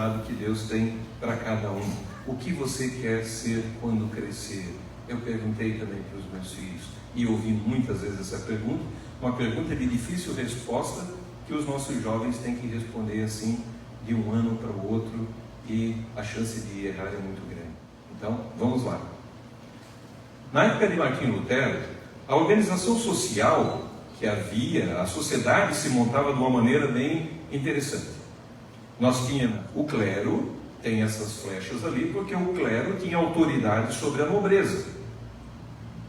chamado que Deus tem para cada um. O que você quer ser quando crescer? Eu perguntei também para os meus filhos, e ouvi muitas vezes essa pergunta, uma pergunta de difícil resposta, que os nossos jovens têm que responder assim, de um ano para o outro, e a chance de errar é muito grande. Então, vamos lá. Na época de Martinho Lutero, a organização social que havia, a sociedade se montava de uma maneira bem interessante. Nós tínhamos o clero, tem essas flechas ali, porque o clero tinha autoridade sobre a nobreza.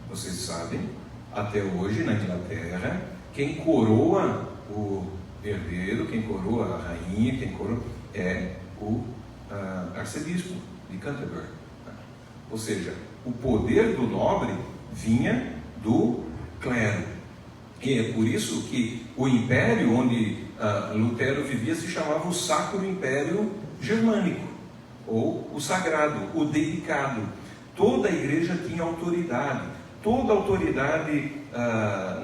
Vocês sabem, até hoje na Inglaterra, quem coroa o herdeiro, quem coroa a rainha, quem coroa é o arcebispo de Canterbury. Ou seja, o poder do nobre vinha do clero. E é por isso que o império onde Lutero vivia se chamava o Sacro Império Germânico, ou o Sagrado, o Dedicado. Toda a igreja tinha autoridade, toda autoridade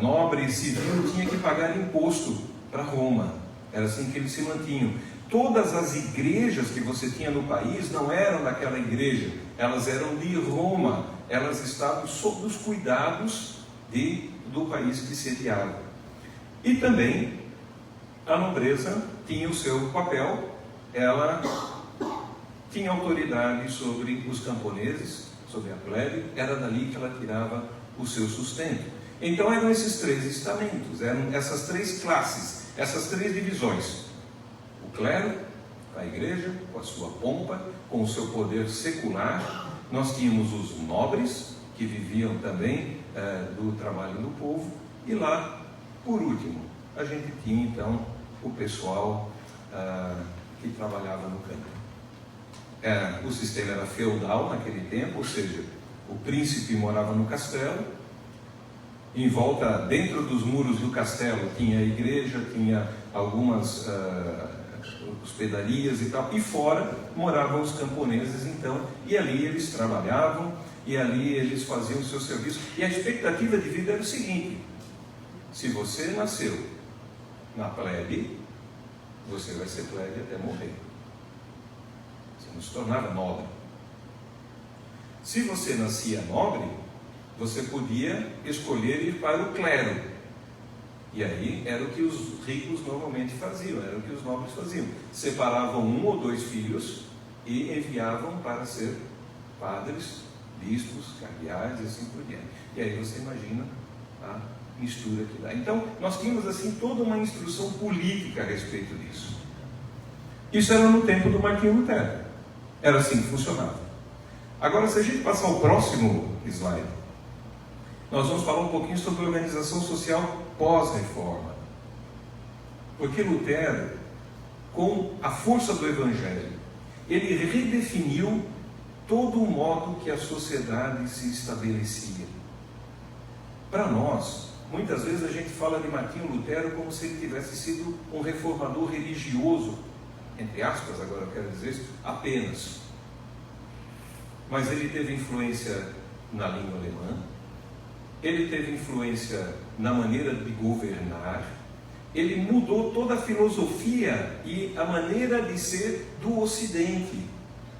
nobre e civil tinha que pagar imposto para Roma. Era assim que eles se mantinham. Todas as igrejas que você tinha no país não eram daquela igreja, elas eram de Roma, elas estavam sob os cuidados do país que sediava. E também a nobreza tinha o seu papel, ela tinha autoridade sobre os camponeses, sobre a plebe, era dali que ela tirava o seu sustento. Então eram esses três estamentos, eram essas três classes, essas três divisões. O clero, a igreja, com a sua pompa, com o seu poder secular. Nós tínhamos os nobres, que viviam também do trabalho do povo. E lá, por último, a gente tinha então o pessoal que trabalhava no campo. O sistema era feudal naquele tempo, ou seja, o príncipe morava no castelo. Em volta, dentro dos muros do castelo, tinha a igreja, tinha algumas hospedarias e tal, e fora moravam os camponeses então, e ali eles trabalhavam, e ali eles faziam o seu serviço, e a expectativa de vida era o seguinte: se você nasceu na plebe, você vai ser plebe até morrer, você não se tornava nobre. Se você nascia nobre, você podia escolher ir para o clero. E aí era o que os ricos normalmente faziam, era o que os nobres faziam. Separavam 1 ou 2 filhos e enviavam para ser padres, bispos, cardeais e assim por diante. E aí você imagina a mistura que dá. Então, nós tínhamos assim toda uma instrução política a respeito disso. Isso era no tempo do Martinho Lutero. Era assim que funcionava. Agora, se a gente passar ao próximo slide, nós vamos falar um pouquinho sobre a organização social pós-reforma. Porque Lutero, com a força do Evangelho, ele redefiniu todo o modo que a sociedade se estabelecia. Para nós, muitas vezes a gente fala de Martinho Lutero como se ele tivesse sido um reformador religioso, entre aspas, agora eu quero dizer isso, apenas. Mas ele teve influência na língua alemã, ele teve influência na maneira de governar, ele mudou toda a filosofia e a maneira de ser do Ocidente,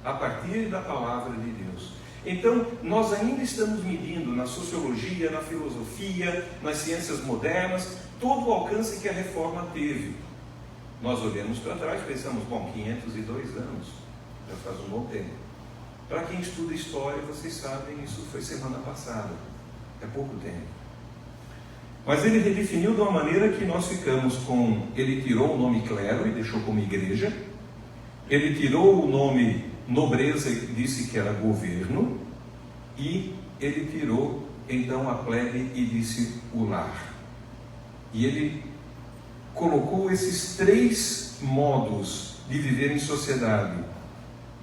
a partir da palavra de Deus. Então, nós ainda estamos medindo na sociologia, na filosofia, nas ciências modernas, todo o alcance que a reforma teve. Nós olhamos para trás e pensamos, bom, 502 anos, já faz um bom tempo. Para quem estuda história, vocês sabem, isso foi semana passada, é pouco tempo. Mas ele redefiniu de uma maneira que nós ficamos com... Ele tirou o nome clero e deixou como igreja. Ele tirou o nome nobreza e disse que era governo. E ele tirou então a plebe e disse o lar. E ele colocou esses 3 modos de viver em sociedade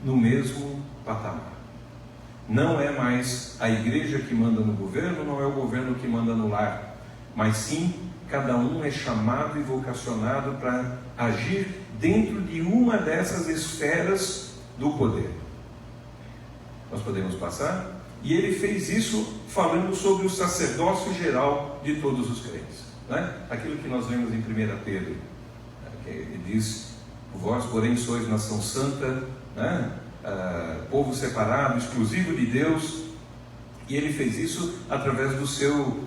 no mesmo patamar. Não é mais a igreja que manda no governo, não é o governo que manda no lar, mas sim, cada um é chamado e vocacionado para agir dentro de uma dessas esferas do poder. Nós podemos passar? E ele fez isso falando sobre o sacerdócio geral de todos os crentes, né? Aquilo que nós vemos em 1 Pedro, que ele diz Vós, porém, sois nação santa, né? Povo separado, exclusivo de Deus. E ele fez isso através do seu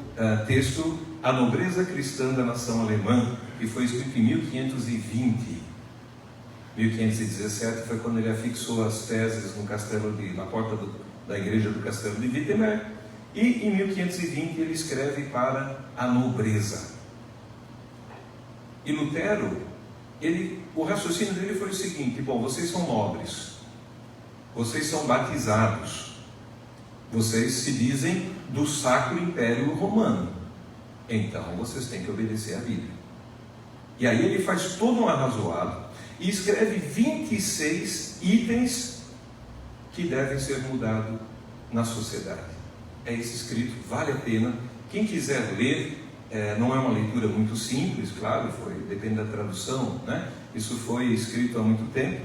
texto A Nobreza Cristã da Nação Alemã, que foi escrito em 1520. 1517 foi quando ele afixou as teses na porta da igreja do castelo de Wittenberg. E em 1520 ele escreve para a nobreza. E Lutero, o raciocínio dele foi o seguinte: bom, vocês são nobres, vocês são batizados, vocês se dizem do Sacro Império Romano, então vocês têm que obedecer à Bíblia. E aí ele faz todo um arrazoado e escreve 26 itens que devem ser mudados na sociedade. É esse escrito, vale a pena. Quem quiser ler, não é uma leitura muito simples, claro, depende da tradução, né? Isso foi escrito há muito tempo,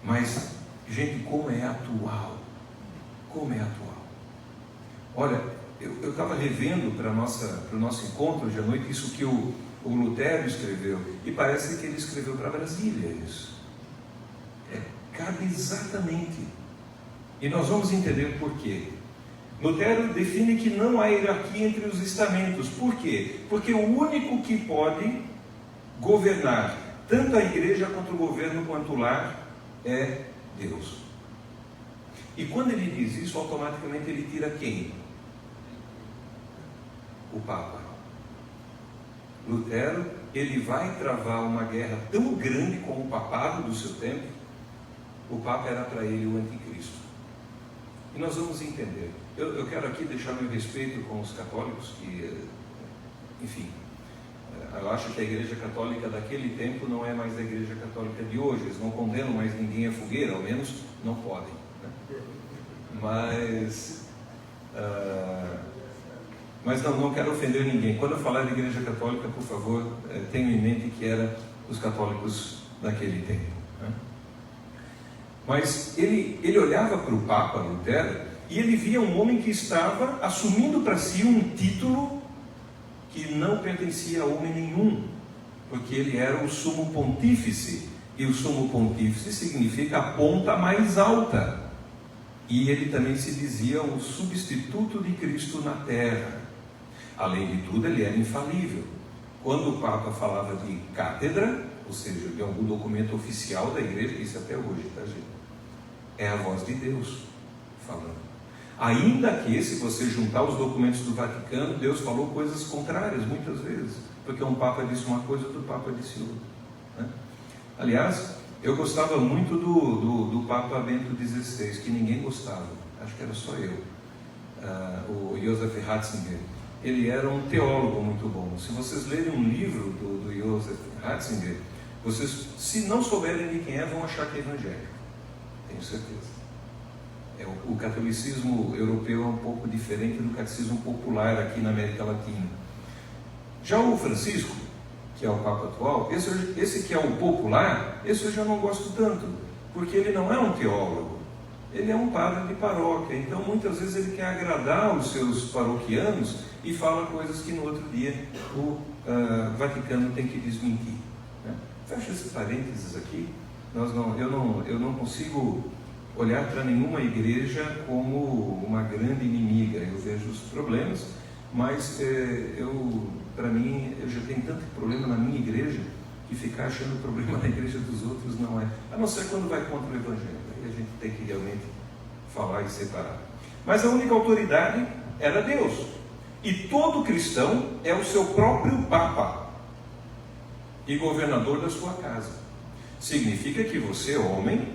mas, gente, como é atual, como é atual. Olha, eu estava revendo para o nosso encontro hoje à noite isso que o Lutero escreveu, e parece que ele escreveu para Brasília isso. Cabe exatamente. E nós vamos entender por quê. Lutero define que não há hierarquia entre os estamentos. Por quê? Porque o único que pode governar tanto a igreja quanto o governo quanto o lar é Deus. E quando ele diz isso, automaticamente ele tira quem? O Papa. Lutero, ele vai travar uma guerra tão grande como o papado do seu tempo. O Papa era para ele o anticristo. E nós vamos entender. Eu quero aqui deixar meu respeito com os católicos, que, enfim, eu acho que a igreja católica daquele tempo não é mais a igreja católica de hoje. Eles não condenam mais ninguém à fogueira, ao menos não podem, né? Mas não quero ofender ninguém. Quando eu falar de igreja católica, por favor, tenham em mente que eram os católicos daquele tempo, né? Mas ele olhava para o Papa Lutero e ele via um homem que estava assumindo para si um título que não pertencia a homem nenhum, porque ele era o sumo pontífice, e o sumo pontífice significa a ponta mais alta, e ele também se dizia o substituto de Cristo na terra. Além de tudo, ele era infalível. Quando o Papa falava de cátedra, ou seja, de algum documento oficial da igreja, isso até hoje, tá, gente? É a voz de Deus falando. Ainda que, se você juntar os documentos do Vaticano, Deus falou coisas contrárias muitas vezes, porque um Papa disse uma coisa, outro Papa disse outra, né? Aliás, eu gostava muito do Papa Bento XVI, que ninguém gostava, acho que era só eu, o Joseph Ratzinger. Ele era um teólogo muito bom. Se vocês lerem um livro do Joseph Ratzinger, vocês, se não souberem de quem é, vão achar que é evangélico, tenho certeza. O catolicismo europeu é um pouco diferente do catecismo popular aqui na América Latina. Já o Francisco, que é o Papa atual, esse que é o popular, esse eu já não gosto tanto, porque ele não é um teólogo, ele é um padre de paróquia. Então muitas vezes ele quer agradar os seus paroquianos e fala coisas que no outro dia o Vaticano tem que desmentir, né? Fecha esse parênteses aqui. Eu não consigo olhar para nenhuma igreja como uma grande inimiga. Eu vejo os problemas, mas para mim, eu já tenho tanto problema na minha igreja, que ficar achando problema na igreja dos outros não é, a não ser quando vai contra o Evangelho. Aí a gente tem que realmente falar e separar. Mas a única autoridade era Deus, e todo cristão é o seu próprio Papa e governador da sua casa. Significa que você, homem,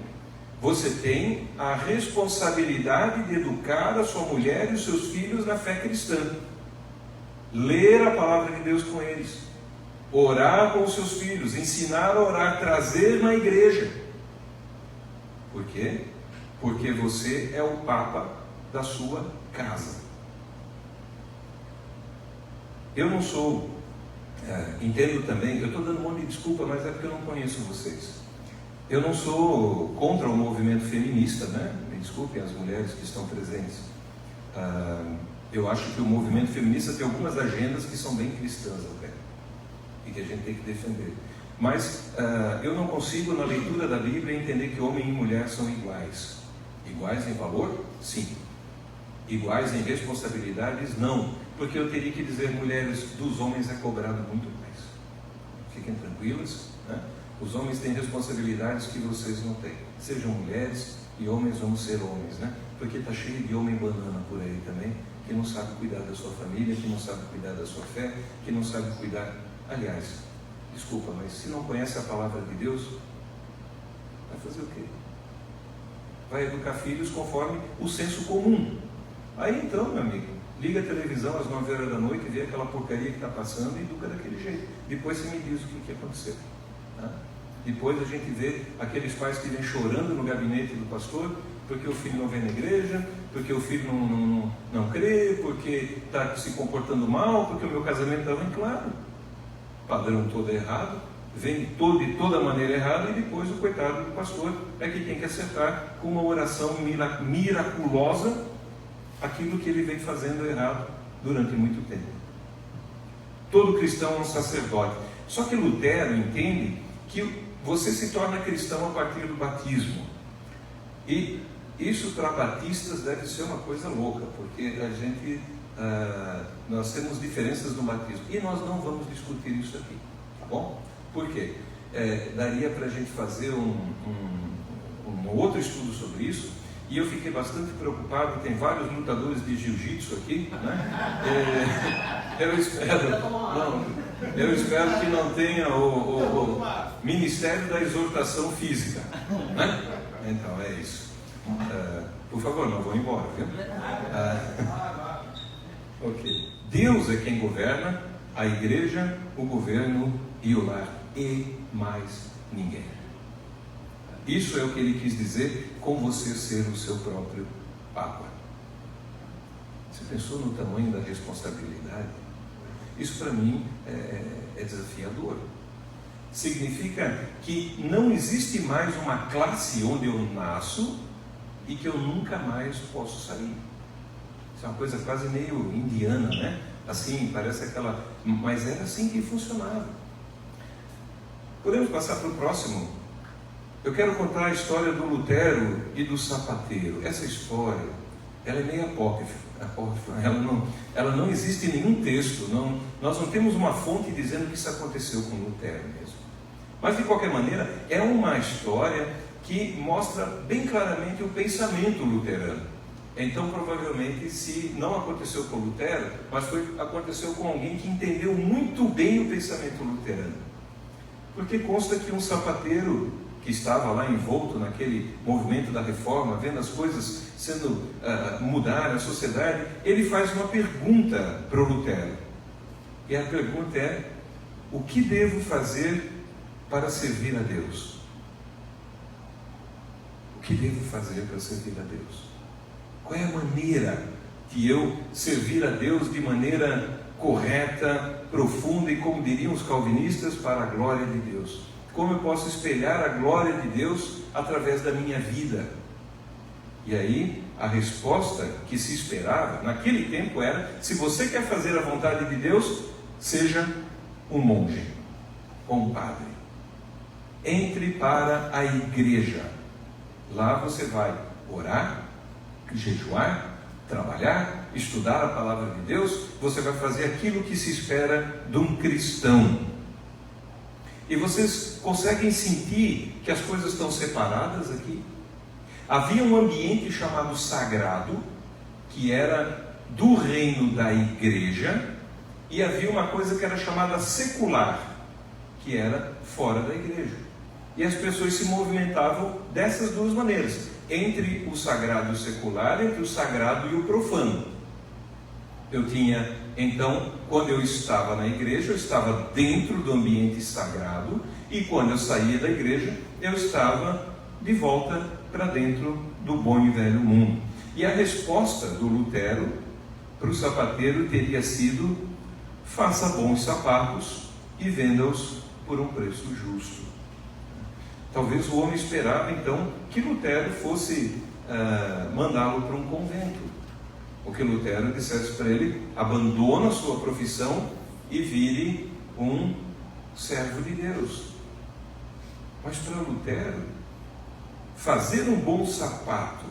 você tem a responsabilidade de educar a sua mulher e os seus filhos na fé cristã, ler a palavra de Deus com eles, orar com os seus filhos, ensinar a orar, trazer na igreja. Por quê? Porque você é o Papa da sua casa. Eu não sou, entendo também, eu estou dando um monte de desculpa, mas é porque eu não conheço vocês. Eu não sou contra o movimento feminista, né? Me desculpem as mulheres que estão presentes. Eu acho que o movimento feminista tem algumas agendas que são bem cristãs até, e que a gente tem que defender. Mas eu não consigo, na leitura da Bíblia, entender que homem e mulher são iguais. Iguais em valor? Sim. Iguais em responsabilidades? Não. Porque eu teria que dizer, mulheres, dos homens é cobrado muito mais. Fiquem tranquilas, né? Os homens têm responsabilidades que vocês não têm. Sejam mulheres e homens, vamos ser homens, né? Porque está cheio de homem banana por aí também, que não sabe cuidar da sua família, que não sabe cuidar da sua fé, que não sabe cuidar... Aliás, desculpa, mas se não conhece a palavra de Deus, vai fazer o quê? Vai educar filhos conforme o senso comum. Aí então, meu amigo, liga a televisão às 9 horas da noite e vê aquela porcaria que está passando e educa daquele jeito. Depois você me diz o que aconteceu. Tá? Depois a gente vê aqueles pais que vêm chorando no gabinete do pastor, porque o filho não vem na igreja, porque o filho não crê, porque está se comportando mal, porque o meu casamento está ruim. Claro, padrão todo errado, vem de toda maneira errada, e depois o coitado do pastor é que tem que acertar com uma oração miraculosa aquilo que ele vem fazendo errado durante muito tempo. Todo cristão é um sacerdote. Só que Lutero entende que você se torna cristão a partir do batismo. E isso para batistas deve ser uma coisa louca, porque nós temos diferenças no batismo. E nós não vamos discutir isso aqui, tá bom? Por quê? Daria para a gente fazer um outro estudo sobre isso. E eu fiquei bastante preocupado, tem vários lutadores de jiu-jitsu aqui, né? Eu espero que não tenha o Ministério da Exortação Física, né? Então é isso. Por favor, não vou embora, viu? Ok. Deus é quem governa, a igreja, o governo e o lar, e mais ninguém. Isso é o que ele quis dizer com você ser o seu próprio Papa. Você pensou no tamanho da responsabilidade? Isso para mim é desafiador. Significa que não existe mais uma classe onde eu nasço e que eu nunca mais posso sair. Isso é uma coisa quase meio indiana, né? Assim, parece aquela... Mas era assim que funcionava. Podemos passar para o próximo? Eu quero contar a história do Lutero e do sapateiro. Essa história, ela é meio apócrifa. Ela não existe em nenhum texto. Nós não temos uma fonte dizendo que isso aconteceu com Lutero mesmo. Mas, de qualquer maneira, é uma história que mostra bem claramente o pensamento luterano. Então, provavelmente, se não aconteceu com Lutero, mas aconteceu com alguém que entendeu muito bem o pensamento luterano. Porque consta que um sapateiro que estava lá envolto naquele movimento da reforma, vendo as coisas sendo mudar a sociedade, ele faz uma pergunta para o Lutero. E a pergunta é: o que devo fazer para servir a Deus? O que devo fazer para servir a Deus? Qual é a maneira de eu servir a Deus de maneira correta, profunda e, como diriam os calvinistas, para a glória de Deus? Como eu posso espelhar a glória de Deus através da minha vida? E aí, a resposta que se esperava naquele tempo era: se você quer fazer a vontade de Deus, seja um monge ou um padre. Entre para a igreja. Lá você vai orar, jejuar, trabalhar, estudar a palavra de Deus. Você vai fazer aquilo que se espera de um cristão. E vocês conseguem sentir que as coisas estão separadas aqui? Havia um ambiente chamado sagrado, que era do reino da igreja, e havia uma coisa que era chamada secular, que era fora da igreja. E as pessoas se movimentavam dessas duas maneiras, entre o sagrado e o secular, entre o sagrado e o profano. Eu tinha, então, quando eu estava na igreja, eu estava dentro do ambiente sagrado, e quando eu saía da igreja, eu estava de volta para dentro do bom e velho mundo. E a resposta do Lutero para o sapateiro teria sido: faça bons sapatos e venda-os por um preço justo. Talvez o homem esperava então que Lutero fosse mandá-lo para um convento. O que Lutero dissesse para ele: abandona a sua profissão e vire um servo de Deus. Mas para Lutero, fazer um bom sapato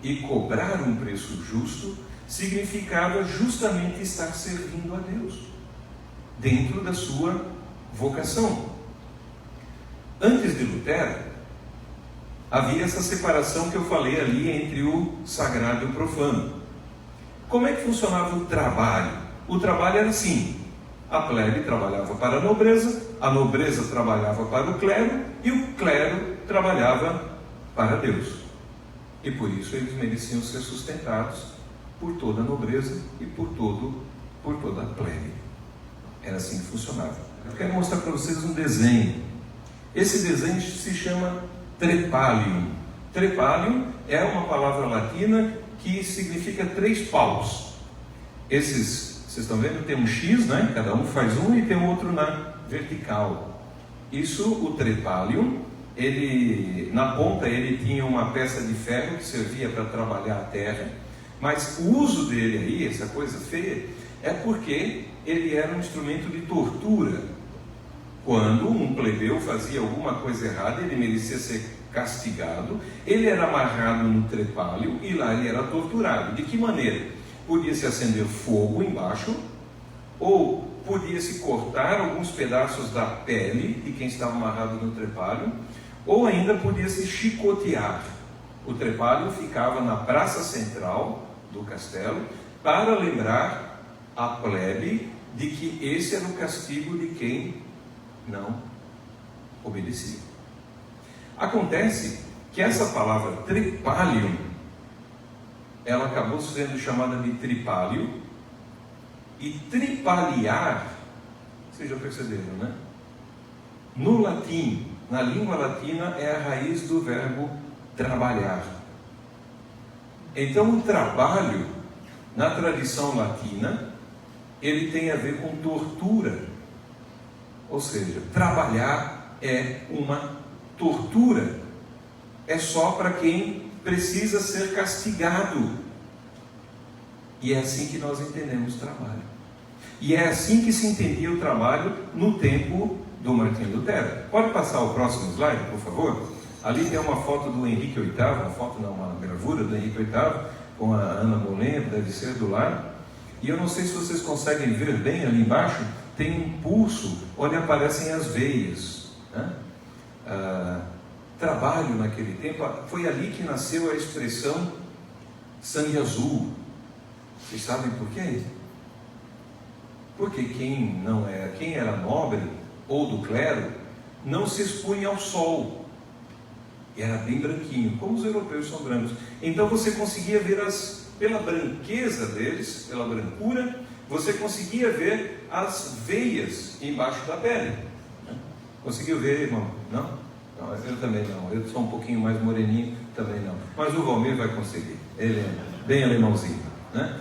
e cobrar um preço justo significava justamente estar servindo a Deus, dentro da sua vocação. Antes de Lutero, havia essa separação que eu falei ali entre o sagrado e o profano. Como é que funcionava o trabalho? O trabalho era assim: a plebe trabalhava para a nobreza trabalhava para o clero, e o clero trabalhava para Deus. E por isso eles mereciam ser sustentados por toda a nobreza e por toda a plebe. Era assim que funcionava. Eu quero mostrar para vocês um desenho. Esse desenho se chama trepalium. Trepalium é uma palavra latina que significa 3 paus. Esses, vocês estão vendo, tem um X, né? Cada um faz um e tem outro na vertical. Isso, o trepalium, na ponta ele tinha uma peça de ferro que servia para trabalhar a terra, mas o uso dele aí, essa coisa feia, é porque ele era um instrumento de tortura. Quando um plebeu fazia alguma coisa errada, ele merecia ser castigado, ele era amarrado no trepalho e lá ele era torturado. De que maneira? Podia-se acender fogo embaixo, ou podia-se cortar alguns pedaços da pele de quem estava amarrado no trepalho, ou ainda podia-se chicotear. O trepalho ficava na praça central do castelo para lembrar a plebe de que esse era o castigo de quem não obedecia. Acontece que essa palavra trepalium, ela acabou sendo chamada de tripalio, e tripaliar, vocês já perceberam, né? No latim, na língua latina, é a raiz do verbo trabalhar. Então o trabalho, na tradição latina, ele tem a ver com tortura. Ou seja, trabalhar é uma tortura. É só para quem precisa ser castigado. E é assim que nós entendemos trabalho. E é assim que se entendia o trabalho no tempo do Martinho Lutero. Pode passar o próximo slide, por favor? Ali tem uma foto do Henrique VIII, uma gravura do Henrique VIII, com a Ana Molenbeek, deve ser do lado. E eu não sei se vocês conseguem ver bem ali embaixo, tem um pulso onde aparecem as veias, né? Trabalho naquele tempo, foi ali que nasceu a expressão sangue azul. Vocês sabem por quê? Porque quem era nobre ou do clero não se expunha ao sol, e era bem branquinho, como os europeus são brancos. Então você conseguia ver pela branqueza deles, pela brancura, você conseguia ver as veias embaixo da pele. Conseguiu ver, irmão? Não? Não, eu também não. Eu sou um pouquinho mais moreninho, também não. Mas o Valmir vai conseguir. Ele é bem alemãozinho, né?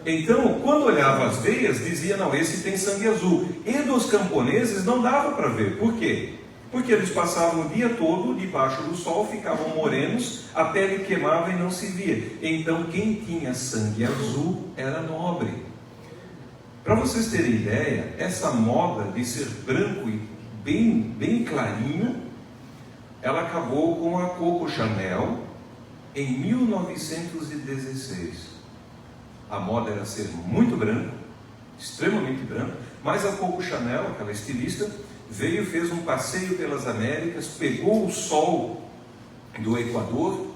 Então, quando olhava as veias, dizia, não, esse tem sangue azul. E dos camponeses não dava para ver. Por quê? Porque eles passavam o dia todo debaixo do sol, ficavam morenos, a pele queimava e não se via. Então, quem tinha sangue azul era nobre. Para vocês terem ideia, essa moda de ser branco e bem clarinho, ela acabou com a Coco Chanel em 1916. A moda era ser muito branco, extremamente branco, mas a Coco Chanel, aquela estilista, veio, fez um passeio pelas Américas, pegou o sol do Equador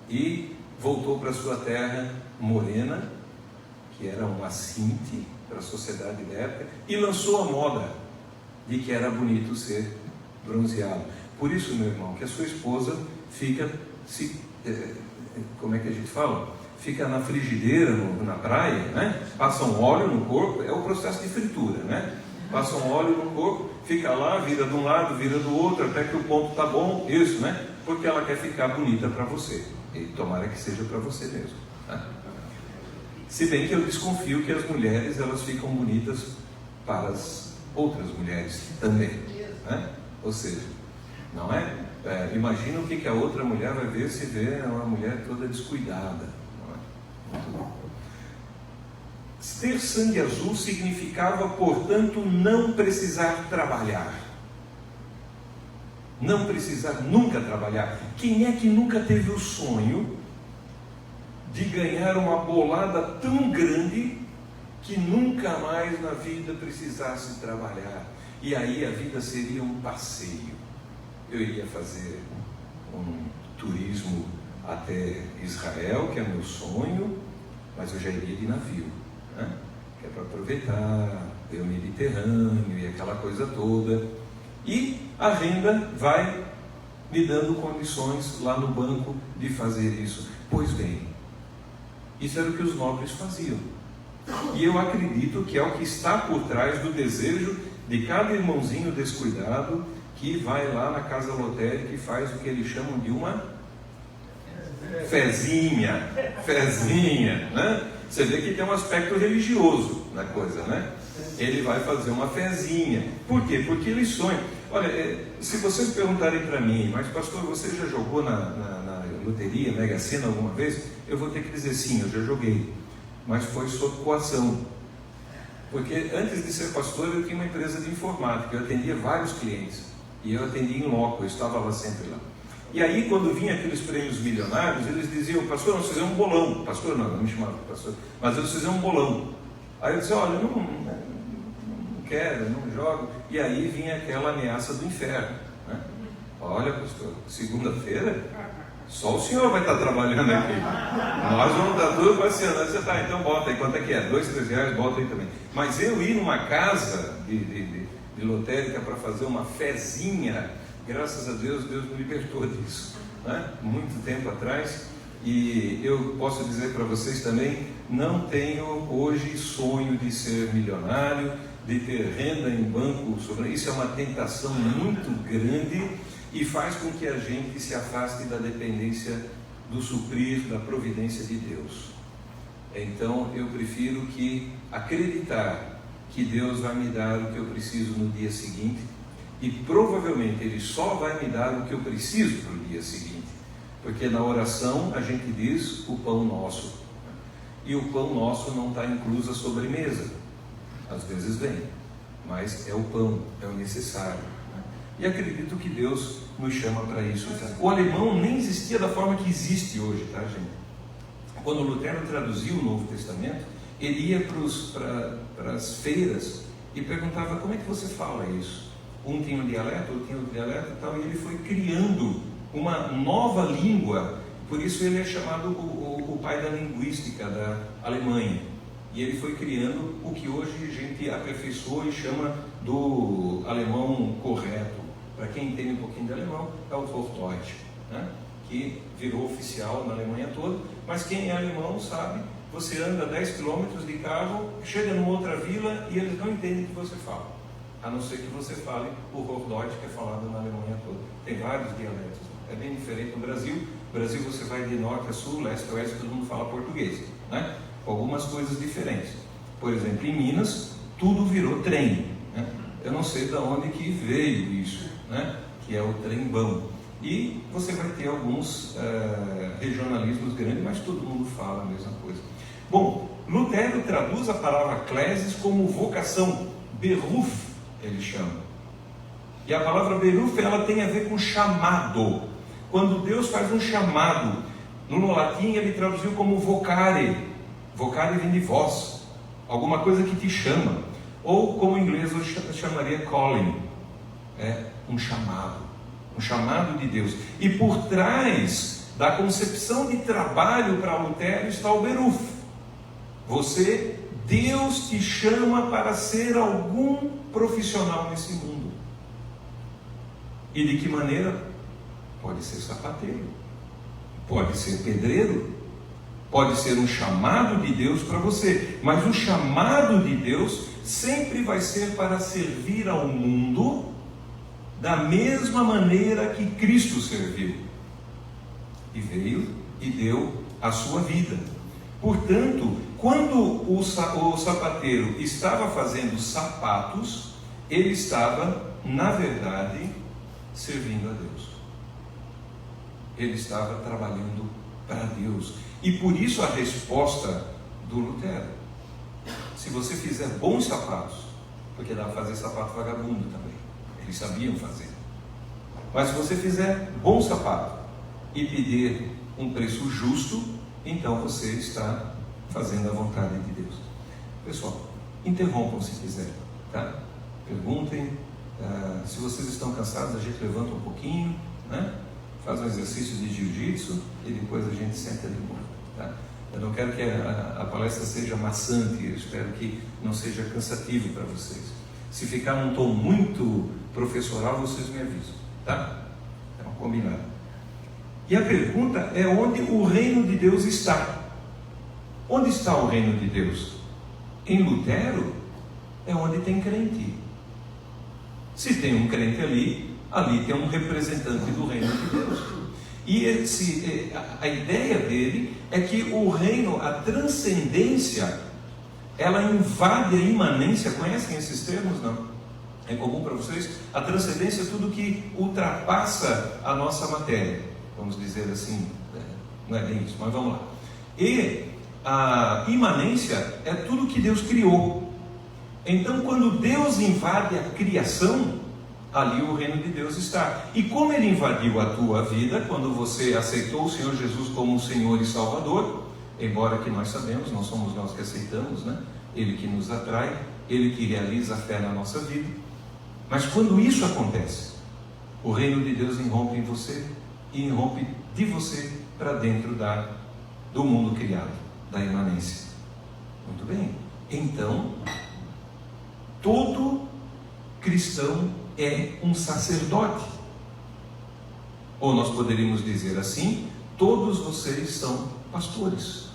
e voltou para sua terra morena, que era um assinte para a sociedade da época, e lançou a moda de que era bonito ser bronzeado. Por isso, meu irmão, que a sua esposa fica, como é que a gente fala? Fica na frigideira, na praia, né? Passa um óleo no corpo, é o processo de fritura, né? Passa um óleo no corpo, fica lá, vira de um lado, vira do outro, até que o ponto está bom, isso, né? Porque ela quer ficar bonita para você. E tomara que seja para você mesmo, tá? Se bem que eu desconfio que as mulheres, elas ficam bonitas para as outras mulheres também, né? Ou seja, não é? Imagina o que a outra mulher vai ver se vê uma mulher toda descuidada. Muito bom. Ter sangue azul significava, portanto, não precisar trabalhar. não precisar nunca trabalhar. Quem é que nunca teve o sonho de ganhar uma bolada tão grande que nunca mais na vida precisasse trabalhar? E aí a vida seria um passeio. Eu iria fazer um turismo até Israel, que é meu sonho, mas eu já iria de navio, né? Que é para aproveitar, ver o Mediterrâneo e aquela coisa toda. E a renda vai me dando condições lá no banco de fazer isso. Pois bem, isso era o que os nobres faziam. E eu acredito que é o que está por trás do desejo de cada irmãozinho descuidado que vai lá na casa lotérica e faz o que eles chamam de uma fezinha, né? Você vê que tem um aspecto religioso na coisa, né? Ele vai fazer uma fezinha. Por quê? Porque eles sonham. Olha, se vocês perguntarem para mim, mas pastor, você já jogou na loteria, Mega Sena alguma vez? Eu vou ter que dizer sim, eu já joguei, mas foi sob coação. Porque antes de ser pastor eu tinha uma empresa de informática, eu atendia vários clientes, e eu atendia em loco, eu estava lá sempre lá. E aí quando vinha aqueles prêmios milionários, eles diziam, pastor, nós fizemos um bolão. Pastor não me chamava pastor, mas eles fizeram um bolão. Aí eu disse, olha, eu não quero, não jogo. E aí vinha aquela ameaça do inferno, né? Olha, pastor, segunda-feira só o senhor vai estar trabalhando aqui, nós vamos estar tudo passeando. Aí você tá, então bota aí, quanto é que é? 2, 3 reais, bota aí também. Mas eu ir numa casa de lotérica para fazer uma fezinha, graças a Deus, Deus me libertou disso, né? Muito tempo atrás. E eu posso dizer para vocês também, não tenho hoje sonho de ser milionário, de ter renda em banco. Isso é uma tentação muito grande e faz com que a gente se afaste da dependência do suprir, da providência de Deus. Então eu prefiro acreditar que Deus vai me dar o que eu preciso no dia seguinte, e provavelmente Ele só vai me dar o que eu preciso para o dia seguinte, porque na oração a gente diz o pão nosso, e o pão nosso não está incluso a sobremesa. Às vezes vem, mas é o pão, é o necessário, né? E acredito que Deus nos chama para isso. O alemão nem existia da forma que existe hoje, tá, gente? Quando Lutero traduziu o Novo Testamento, ele ia para as feiras e perguntava, como é que você fala isso? Um tinha um dialeto, outro tinha outro dialeto e tal, e ele foi criando uma nova língua. Por isso ele é chamado o pai da linguística da Alemanha. E ele foi criando o que hoje a gente aperfeiçoa e chama do alemão correto. Para quem entende um pouquinho de alemão, é o Hochdeutsch, né? Que virou oficial na Alemanha toda. Mas quem é alemão sabe, você anda 10 quilômetros de carro, chega numa outra vila e eles não entendem o que você fala, a não ser que você fale o Hochdeutsch, que é falado na Alemanha toda. Tem vários dialetos, é bem diferente no Brasil. No Brasil você vai de norte a sul, leste a oeste, todo mundo fala português, né? Com algumas coisas diferentes. Por exemplo, em Minas, tudo virou trem, né? Eu não sei de onde que veio isso, né? Que é o trembão. E você vai ter alguns regionalismos grandes, mas todo mundo fala a mesma coisa. Bom, Lutero traduz a palavra klesis como vocação, beruf, ele chama. E a palavra beruf, ela tem a ver com chamado. Quando Deus faz um chamado, no latim ele traduziu como vocare. Vocare vem de voz, alguma coisa que te chama. Ou como em inglês eu chamaria calling, um chamado de Deus. E por trás da concepção de trabalho para Lutero está o beruf. Deus te chama para ser algum profissional nesse mundo. E de que maneira? Pode ser sapateiro, pode ser pedreiro, pode ser um chamado de Deus para você, mas o chamado de Deus sempre vai ser para servir ao mundo da mesma maneira que Cristo serviu e veio e deu a sua vida. Portanto, quando o sapateiro estava fazendo sapatos, ele estava, na verdade, servindo a Deus. Ele estava trabalhando para Deus. E por isso a resposta do Lutero: se você fizer bons sapatos, porque dá para fazer sapato vagabundo também, eles sabiam fazer, Mas se você fizer bom sapato e pedir um preço justo, então você está fazendo a vontade de Deus. Pessoal, interrompam se quiserem, tá? Perguntem. Se vocês estão cansados, a gente levanta um pouquinho, né? Faz um exercício de jiu-jitsu e depois a gente senta de novo, tá? Eu não quero que a palestra seja maçante, eu espero que não seja cansativo para vocês. Se ficar num tom muito professoral, vocês me avisam, tá? Então, combinado. E a pergunta é: onde o reino de Deus está? Onde está o reino de Deus? Em Lutero é onde tem crente. Se tem um crente ali tem um representante do reino de Deus. E a ideia dele é que o reino, a transcendência, ela invade a imanência. Conhecem esses termos? Não? É comum para vocês? A transcendência é tudo que ultrapassa a nossa matéria, vamos dizer assim, não é bem isso, mas vamos lá. E a imanência é tudo que Deus criou. Então, quando Deus invade a criação, ali o reino de Deus está. E como Ele invadiu a tua vida, quando você aceitou o Senhor Jesus como Senhor e Salvador, embora que nós sabemos, não somos nós que aceitamos, né? Ele que nos atrai, Ele que realiza a fé na nossa vida. Mas quando isso acontece, o reino de Deus irrompe em você e irrompe de você para dentro do mundo criado, da imanência. Muito bem. Então, todo cristão é um sacerdote. Ou nós poderíamos dizer assim: todos vocês são pastores.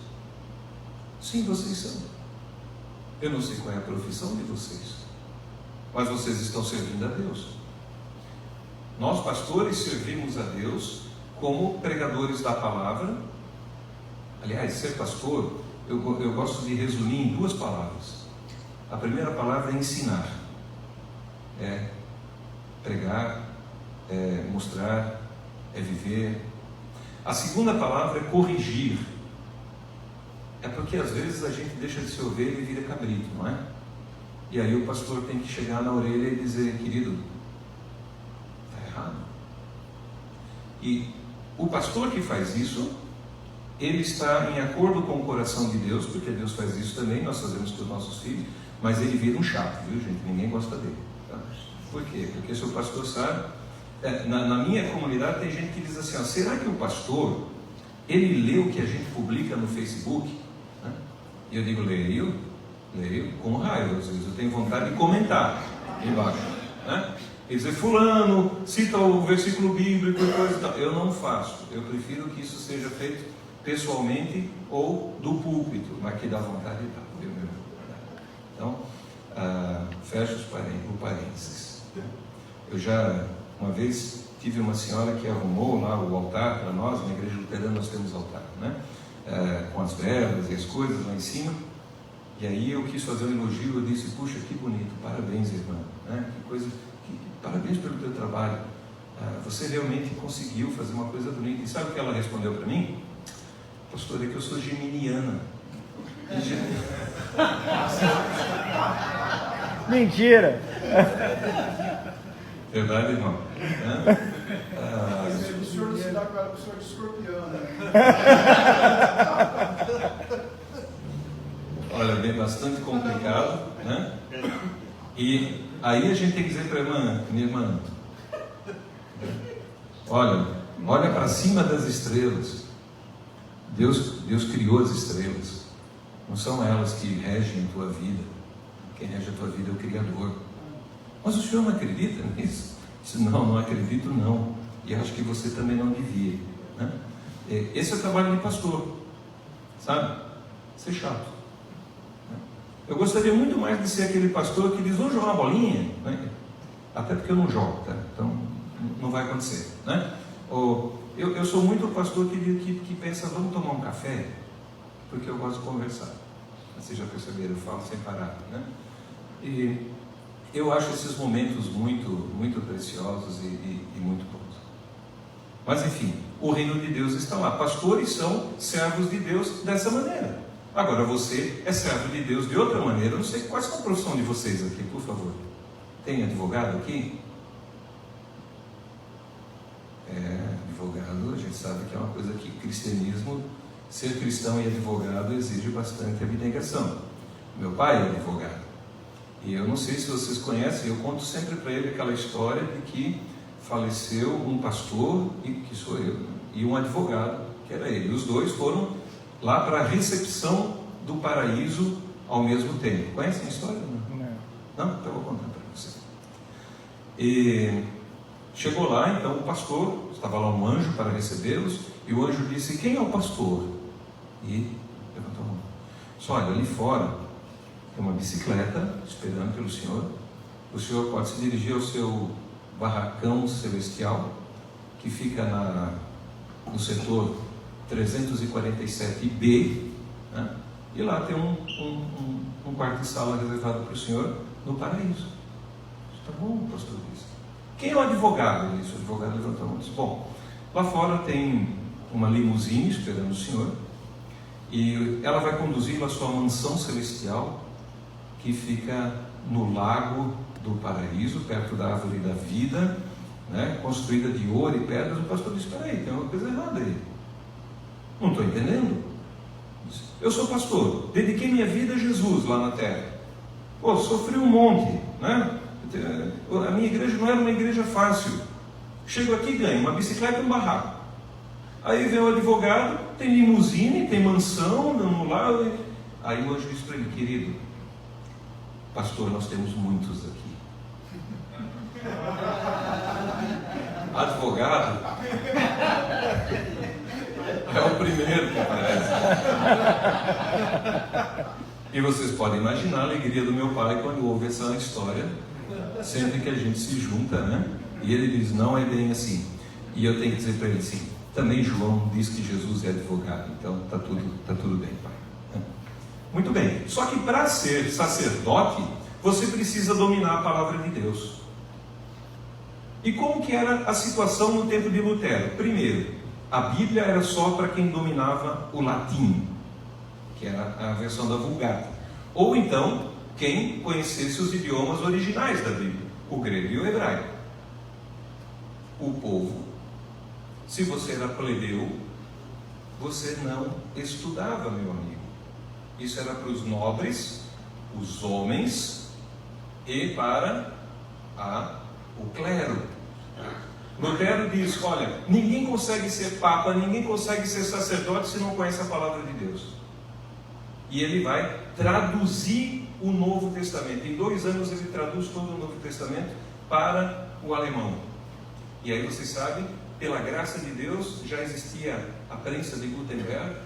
Sim, vocês são. Eu não sei qual é a profissão de vocês, mas vocês estão servindo a Deus. Nós, pastores, servimos a Deus como pregadores da palavra. Aliás, ser pastor, eu gosto de resumir em 2 palavras. A primeira palavra é ensinar. É pregar, é mostrar, é viver. A segunda palavra é corrigir. É porque às vezes a gente deixa de ser ovelha e vira cabrito, não é? E aí o pastor tem que chegar na orelha e dizer: querido, está errado. E o pastor que faz isso, ele está em acordo com o coração de Deus, porque Deus faz isso também, nós fazemos com os nossos filhos, mas ele vira um chato, viu, gente? Ninguém gosta dele, tá? Por quê? Porque se o pastor sabe, na minha comunidade tem gente que diz assim: ó, será que o pastor, ele lê o que a gente publica no Facebook? Né? E eu digo: leio com raiva, às vezes eu tenho vontade de comentar embaixo, né? E dizer: fulano, cita o versículo bíblico e coisa e tal. Eu não faço, eu prefiro que isso seja feito pessoalmente ou do púlpito, mas que dá vontade de dar. Então, fecha o parênteses. Eu já, uma vez, tive uma senhora que arrumou lá o altar para nós. Na igreja luterana nós temos altar, né? Com as velas e as coisas lá em cima. E aí eu quis fazer um elogio. Eu disse: puxa, que bonito, parabéns, irmã, né? Que coisa, parabéns pelo teu trabalho. Você realmente conseguiu fazer uma coisa bonita. E sabe o que ela respondeu para mim? Pastor, é que eu sou geminiana. Mentira! Verdade, irmão? O senhor não se dá com ela, o senhor de escorpião, né? Olha, bem, bastante complicado, né? E aí a gente tem que dizer para a irmã: minha irmã, olha para cima das estrelas. Deus criou as estrelas. Não são elas que regem a tua vida. Quem rege a tua vida é o Criador. Mas o senhor não acredita nisso? Eu disse: não acredito não. E acho que você também não devia, né? Esse é o trabalho de pastor, sabe? Ser chato. Eu gostaria muito mais de ser aquele pastor que diz: vamos jogar uma bolinha, né? Até porque eu não jogo, tá? Então não vai acontecer, né? Eu sou muito o pastor que pensa: vamos tomar um café, porque eu gosto de conversar. Vocês já perceberam, eu falo sem parar, né? E eu acho esses momentos muito, muito preciosos e muito bons. Mas enfim, o reino de Deus está lá. Pastores são servos de Deus dessa maneira. Agora você é servo de Deus de outra maneira. Eu não sei qual é a profissão de vocês aqui, por favor. Tem advogado aqui? Advogado, a gente sabe que é uma coisa que cristianismo, ser cristão e advogado exige bastante abnegação. Meu pai é advogado. E eu não sei se vocês conhecem, eu conto sempre para ele aquela história de que faleceu um pastor, que sou eu, e um advogado, que era ele. Os dois foram lá para a recepção do paraíso ao mesmo tempo. Conhecem a história? Não? Então eu vou contar para vocês. E chegou lá, então o pastor, estava lá um anjo para recebê-los, e o anjo disse: quem é o pastor? E levantou a mão. Só olha, ali fora tem uma bicicleta esperando pelo senhor. O senhor pode se dirigir ao seu barracão celestial, que fica no setor 347B, né? E lá tem um quarto de sala reservado para o senhor no paraíso. Tá bom, o pastor disse. Quem é o advogado? Ele disse. O advogado levantou a mão e disse: bom, lá fora tem uma limusine esperando o senhor, e ela vai conduzi-lo à sua mansão celestial, que fica no lago do paraíso, perto da árvore da vida, né, construída de ouro e pedras. O pastor disse: espera aí, tem uma coisa errada aí. Não estou entendendo. Eu sou pastor, dediquei minha vida a Jesus lá na terra. Pô, sofri um monte, né? A minha igreja não era uma igreja fácil. Chego aqui e ganho uma bicicleta e um barraco. Aí vem o advogado, tem limusine, tem mansão no lado. Aí o anjo disse para ele: querido pastor, nós temos muitos aqui. Advogado é o primeiro que aparece. E vocês podem imaginar a alegria do meu pai quando ouve essa história, sempre que a gente se junta, né? E ele diz: não é bem assim. E eu tenho que dizer para ele assim: também João diz que Jesus é advogado, então tá tudo bem, pai. Muito bem, só que para ser sacerdote, você precisa dominar a palavra de Deus. E como que era a situação no tempo de Lutero? Primeiro, a Bíblia era só para quem dominava o latim, que era a versão da Vulgata. Ou então, quem conhecesse os idiomas originais da Bíblia, o grego e o hebraico. O povo, se você era plebeu, você não estudava, meu amigo. Isso era para os nobres, os homens e para o clero. Lutero diz: olha, ninguém consegue ser papa, ninguém consegue ser sacerdote se não conhece a palavra de Deus. E ele vai traduzir o Novo Testamento. Em 2 anos ele traduz todo o Novo Testamento para o alemão. E aí vocês sabem, pela graça de Deus, já existia a prensa de Gutenberg,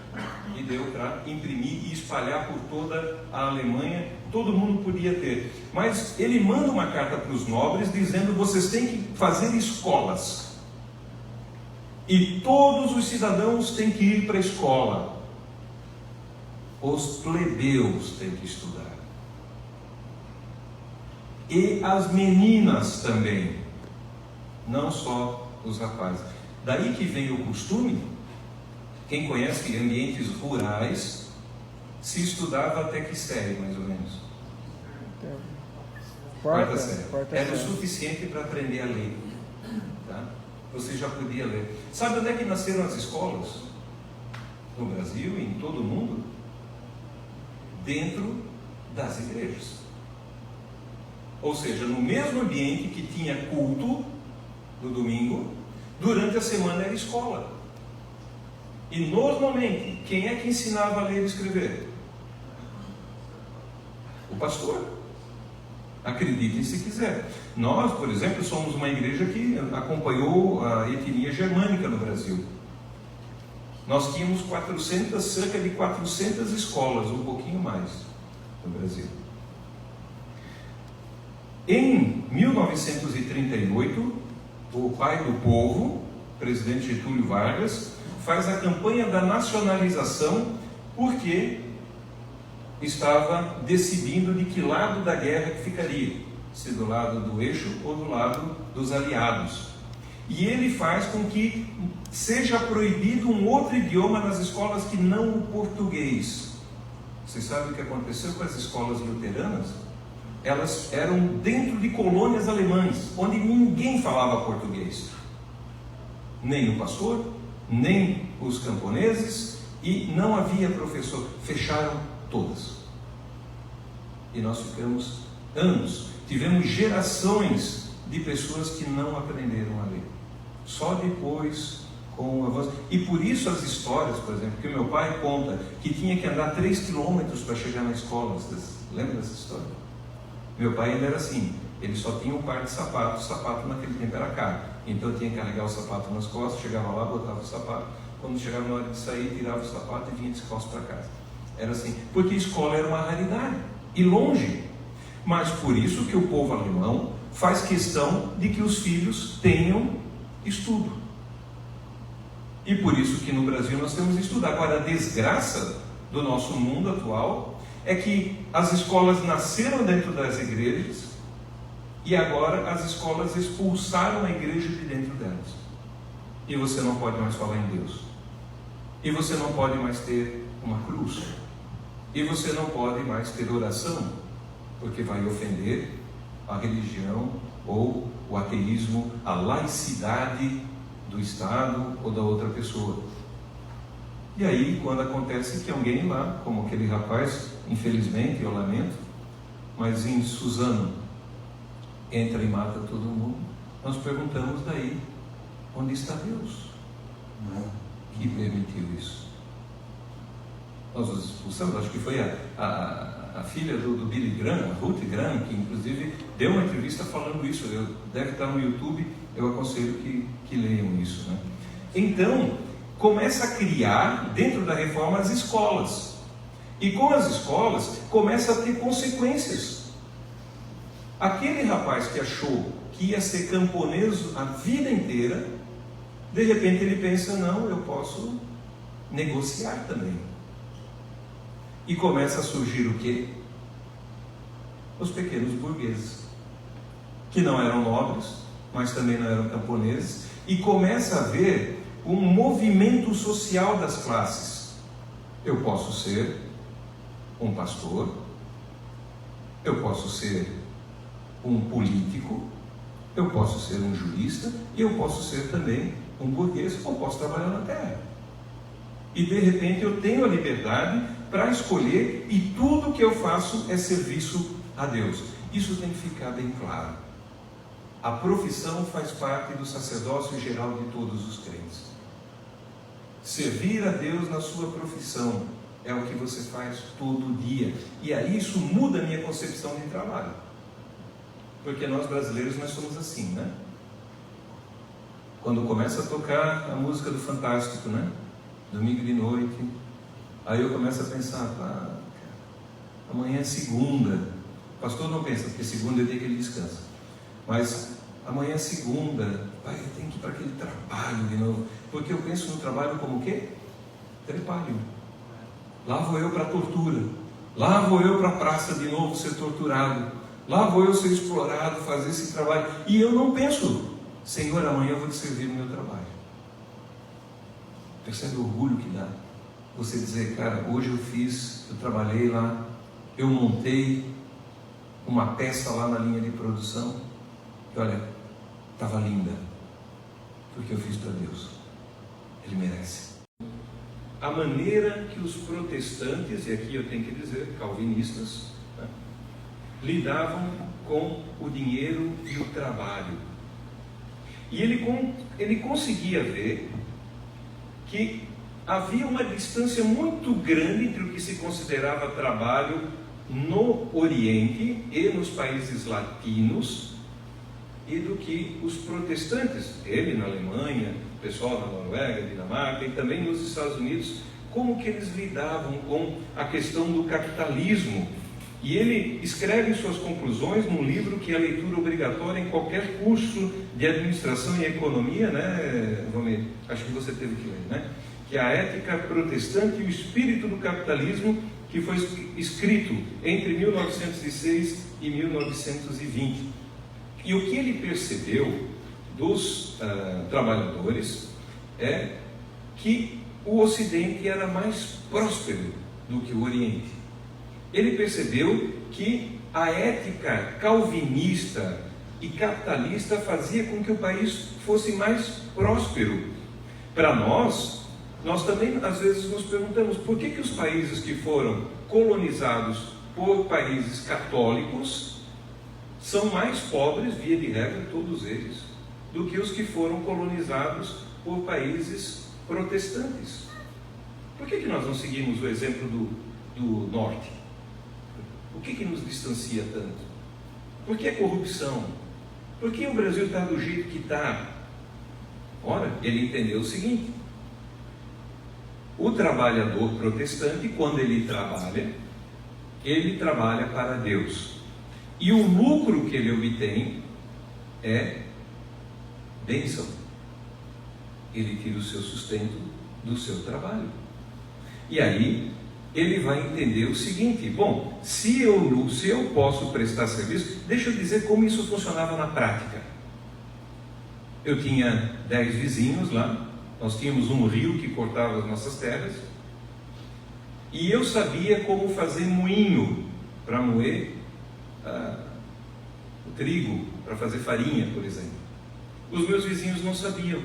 e deu para imprimir e espalhar por toda a Alemanha. Todo mundo podia ter. Mas ele manda uma carta para os nobres dizendo: vocês têm que fazer escolas. E todos os cidadãos têm que ir para a escola. Os plebeus têm que estudar. E as meninas também. Não só os rapazes. Daí que vem o costume. Quem conhece ambientes rurais, se estudava até que série, mais ou menos? Quarta série. Era o suficiente para aprender a ler. Tá? Você já podia ler. Sabe onde é que nasceram as escolas? No Brasil e em todo o mundo? Dentro das igrejas. Ou seja, no mesmo ambiente que tinha culto no domingo, durante a semana era escola. E normalmente, quem é que ensinava a ler e escrever? O pastor. Acreditem se quiser. Nós, por exemplo, somos uma igreja que acompanhou a etnia germânica no Brasil. Nós tínhamos cerca de 400 escolas, um pouquinho mais, no Brasil. Em 1938, o pai do povo, presidente Getúlio Vargas, faz a campanha da nacionalização, porque estava decidindo de que lado da guerra que ficaria, se do lado do eixo ou do lado dos aliados. E ele faz com que seja proibido um outro idioma nas escolas que não o português. Vocês sabem o que aconteceu com as escolas luteranas? Elas eram dentro de colônias alemãs, onde ninguém falava português. nem o pastor, nem os camponeses, e não havia professor. Fecharam todas. E nós ficamos anos, tivemos gerações de pessoas que não aprenderam a ler. Só depois, com o avanço. E por isso as histórias, por exemplo, que o meu pai conta que tinha que andar 3 quilômetros para chegar na escola. Vocês lembram dessa história? Meu pai ainda era assim, ele só tinha um par de sapatos, o sapato naquele tempo era caro. Então eu tinha que carregar o sapato nas costas, chegava lá, botava o sapato, quando chegava na hora de sair, tirava o sapato e vinha descalço para casa. Era assim, porque a escola era uma raridade, e longe. Mas por isso que o povo alemão faz questão de que os filhos tenham estudo. E por isso que no Brasil nós temos estudo. Agora, a desgraça do nosso mundo atual é que as escolas nasceram dentro das igrejas e agora as escolas expulsaram a igreja de dentro delas. E você não pode mais falar em Deus. E você não pode mais ter uma cruz. E você não pode mais ter oração, porque vai ofender a religião ou o ateísmo, a laicidade do Estado ou da outra pessoa. E aí, quando acontece que alguém lá, como aquele rapaz, infelizmente, eu lamento, mas em Suzano, entra e mata todo mundo, nós perguntamos daí, onde está Deus? Que permitiu isso? Nós os expulsamos, acho que foi a filha do Billy Graham, a Ruth Graham, que inclusive deu uma entrevista falando isso, deve estar no YouTube, eu aconselho que leiam isso, né? Então, começa a criar, dentro da reforma, as escolas. E com as escolas, começa a ter consequências. Aquele rapaz que achou que ia ser camponês a vida inteira, de repente ele pensa, não, eu posso negociar também. E começa a surgir o quê? Os pequenos burgueses, que não eram nobres, mas também não eram camponeses, e começa a haver um movimento social das classes. Eu posso ser um pastor, eu posso ser um político, eu posso ser um jurista, e eu posso ser também um burguês, ou posso trabalhar na terra. E de repente eu tenho a liberdade para escolher, e tudo que eu faço é serviço a Deus. Isso tem que ficar bem claro. A profissão faz parte do sacerdócio geral de todos os crentes. Servir a Deus na sua profissão é o que você faz todo dia. E aí isso muda a minha concepção de trabalho. Porque nós brasileiros, nós somos assim, né? Quando começa a tocar a música do Fantástico, né? Domingo de noite, aí eu começo a pensar, amanhã é segunda. O pastor não pensa, porque segunda é dia que ele descansa. Mas amanhã é segunda, pai, eu tenho que ir para aquele trabalho de novo. Porque eu penso no trabalho como o quê? Trabalho. Lá vou eu para a tortura. Lá vou eu para a praça de novo ser torturado. Lá vou eu ser explorado, fazer esse trabalho. E eu não penso, Senhor, amanhã eu vou te servir no meu trabalho. Percebe o orgulho que dá? Você dizer, cara, hoje eu trabalhei lá, eu montei uma peça lá na linha de produção, e olha, estava linda, porque eu fiz para Deus. Ele merece. A maneira que os protestantes, e aqui eu tenho que dizer, calvinistas, né, lidavam com o dinheiro e o trabalho. E ele conseguia ver que havia uma distância muito grande entre o que se considerava trabalho no Oriente e nos países latinos e do que os protestantes, ele na Alemanha, o pessoal na Noruega, Dinamarca e também nos Estados Unidos, como que eles lidavam com a questão do capitalismo. E ele escreve suas conclusões num livro que é a leitura obrigatória em qualquer curso de administração e economia, né, Romero? Acho que você teve que ler, né? Que é a Ética Protestante e o Espírito do Capitalismo, que foi escrito entre 1906 e 1920. E o que ele percebeu dos trabalhadores é que o Ocidente era mais próspero do que o Oriente. Ele percebeu que a ética calvinista e capitalista fazia com que o país fosse mais próspero. Para nós também às vezes nos perguntamos por que os países que foram colonizados por países católicos são mais pobres, via de regra, todos eles, do que os que foram colonizados por países protestantes. Por que nós não seguimos o exemplo do norte? O que nos distancia tanto? Por que a corrupção? Por que o Brasil está do jeito que está? Ora, ele entendeu o seguinte: o trabalhador protestante, quando ele trabalha para Deus. E o lucro que ele obtém é bênção. Ele tira o seu sustento do seu trabalho. E aí, ele vai entender o seguinte: bom, se eu posso prestar serviço, deixa eu dizer como isso funcionava na prática. Eu tinha 10 vizinhos lá, nós tínhamos um rio que cortava as nossas terras, e eu sabia como fazer moinho para moer o trigo, para fazer farinha, por exemplo. Os meus vizinhos não sabiam.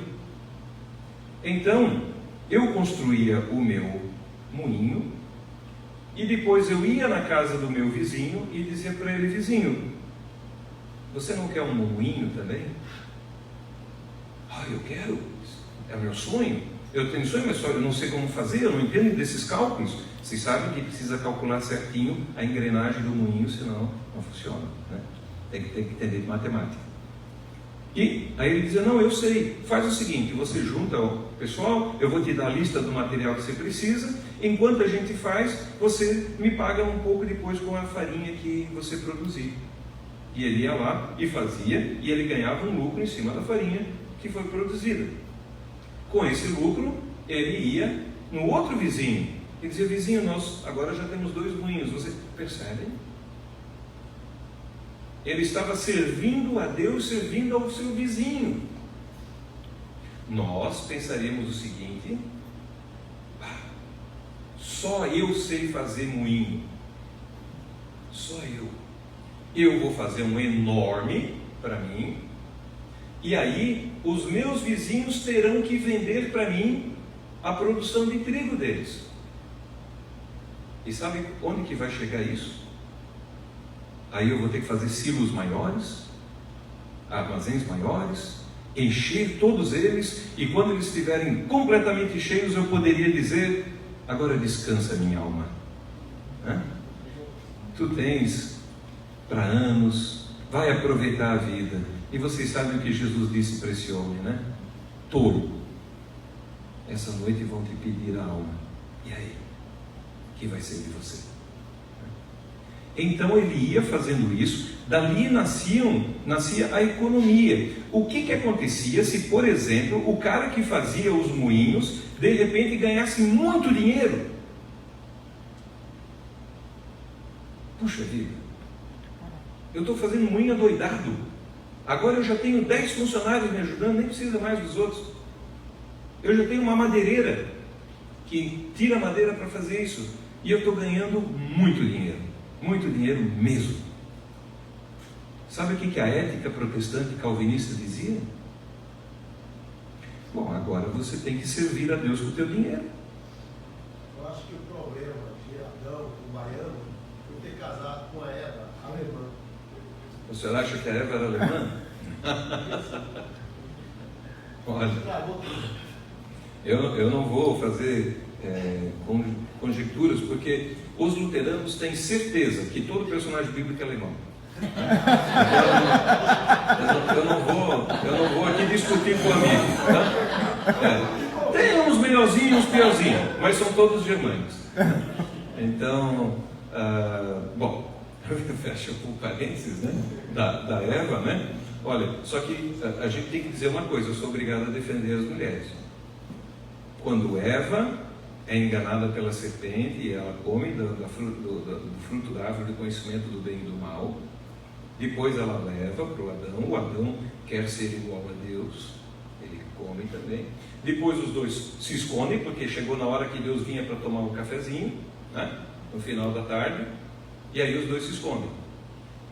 Então, eu construía o meu moinho, e depois eu ia na casa do meu vizinho e dizia para ele: vizinho, você não quer um moinho também? Eu quero, é o meu sonho. Eu tenho sonho, mas só eu não sei como fazer, eu não entendo desses cálculos. Vocês sabem que precisa calcular certinho a engrenagem do moinho, senão não funciona, né? Tem que entender de matemática. E aí ele dizia: não, eu sei, faz o seguinte, você junta o pessoal, eu vou te dar a lista do material que você precisa, enquanto a gente faz, você me paga um pouco depois com a farinha que você produzir. E ele ia lá e fazia, e ele ganhava um lucro em cima da farinha que foi produzida. Com esse lucro, ele ia no outro vizinho e dizia: vizinho, nós agora já temos 2 moinhos, você percebe? Ele estava servindo a Deus, servindo ao seu vizinho. Nós pensaríamos o seguinte: só eu sei fazer moinho, só eu vou fazer um enorme para mim, e aí os meus vizinhos terão que vender para mim a produção de trigo deles. E sabe onde que vai chegar isso? Aí eu vou ter que fazer silos maiores, armazéns maiores, encher todos eles, e quando eles estiverem completamente cheios, eu poderia dizer: agora descansa minha alma, tu tens para anos, vai aproveitar a vida. E vocês sabem o que Jesus disse para esse homem, né? Tolo, essa noite vão te pedir a alma, e aí? O que vai ser de você? Então ele ia fazendo isso, dali nascia a economia. O que acontecia se, por exemplo, o cara que fazia os moinhos, de repente ganhasse muito dinheiro? Puxa vida, eu estou fazendo moinho adoidado, agora eu já tenho 10 funcionários me ajudando, nem precisa mais dos outros. Eu já tenho uma madeireira que tira madeira para fazer isso, e eu estou ganhando muito dinheiro mesmo. Sabe o que a ética protestante calvinista dizia? Bom, agora você tem que servir a Deus com o teu dinheiro. Eu acho que o problema de Adão, o baiano, foi ter casado com a Eva, alemã. Você acha que a Eva era alemã? Olha, eu não vou fazer conjecturas, porque os luteranos têm certeza que todo personagem bíblico é alemão. Eu não vou aqui discutir com amigos, tá? Tem uns melhorzinhos, uns piorzinhos, mas são todos germânicos. Então, bom, fecha o parênteses, né? Da Eva, né? Olha, só que a gente tem que dizer uma coisa: eu sou obrigado a defender as mulheres. Quando Eva é enganada pela serpente e ela come do fruto da árvore do conhecimento do bem e do mal, depois ela leva para o Adão quer ser igual a Deus, ele come também. Depois os dois se escondem, porque chegou na hora que Deus vinha para tomar um cafezinho, né, no final da tarde, e aí os dois se escondem.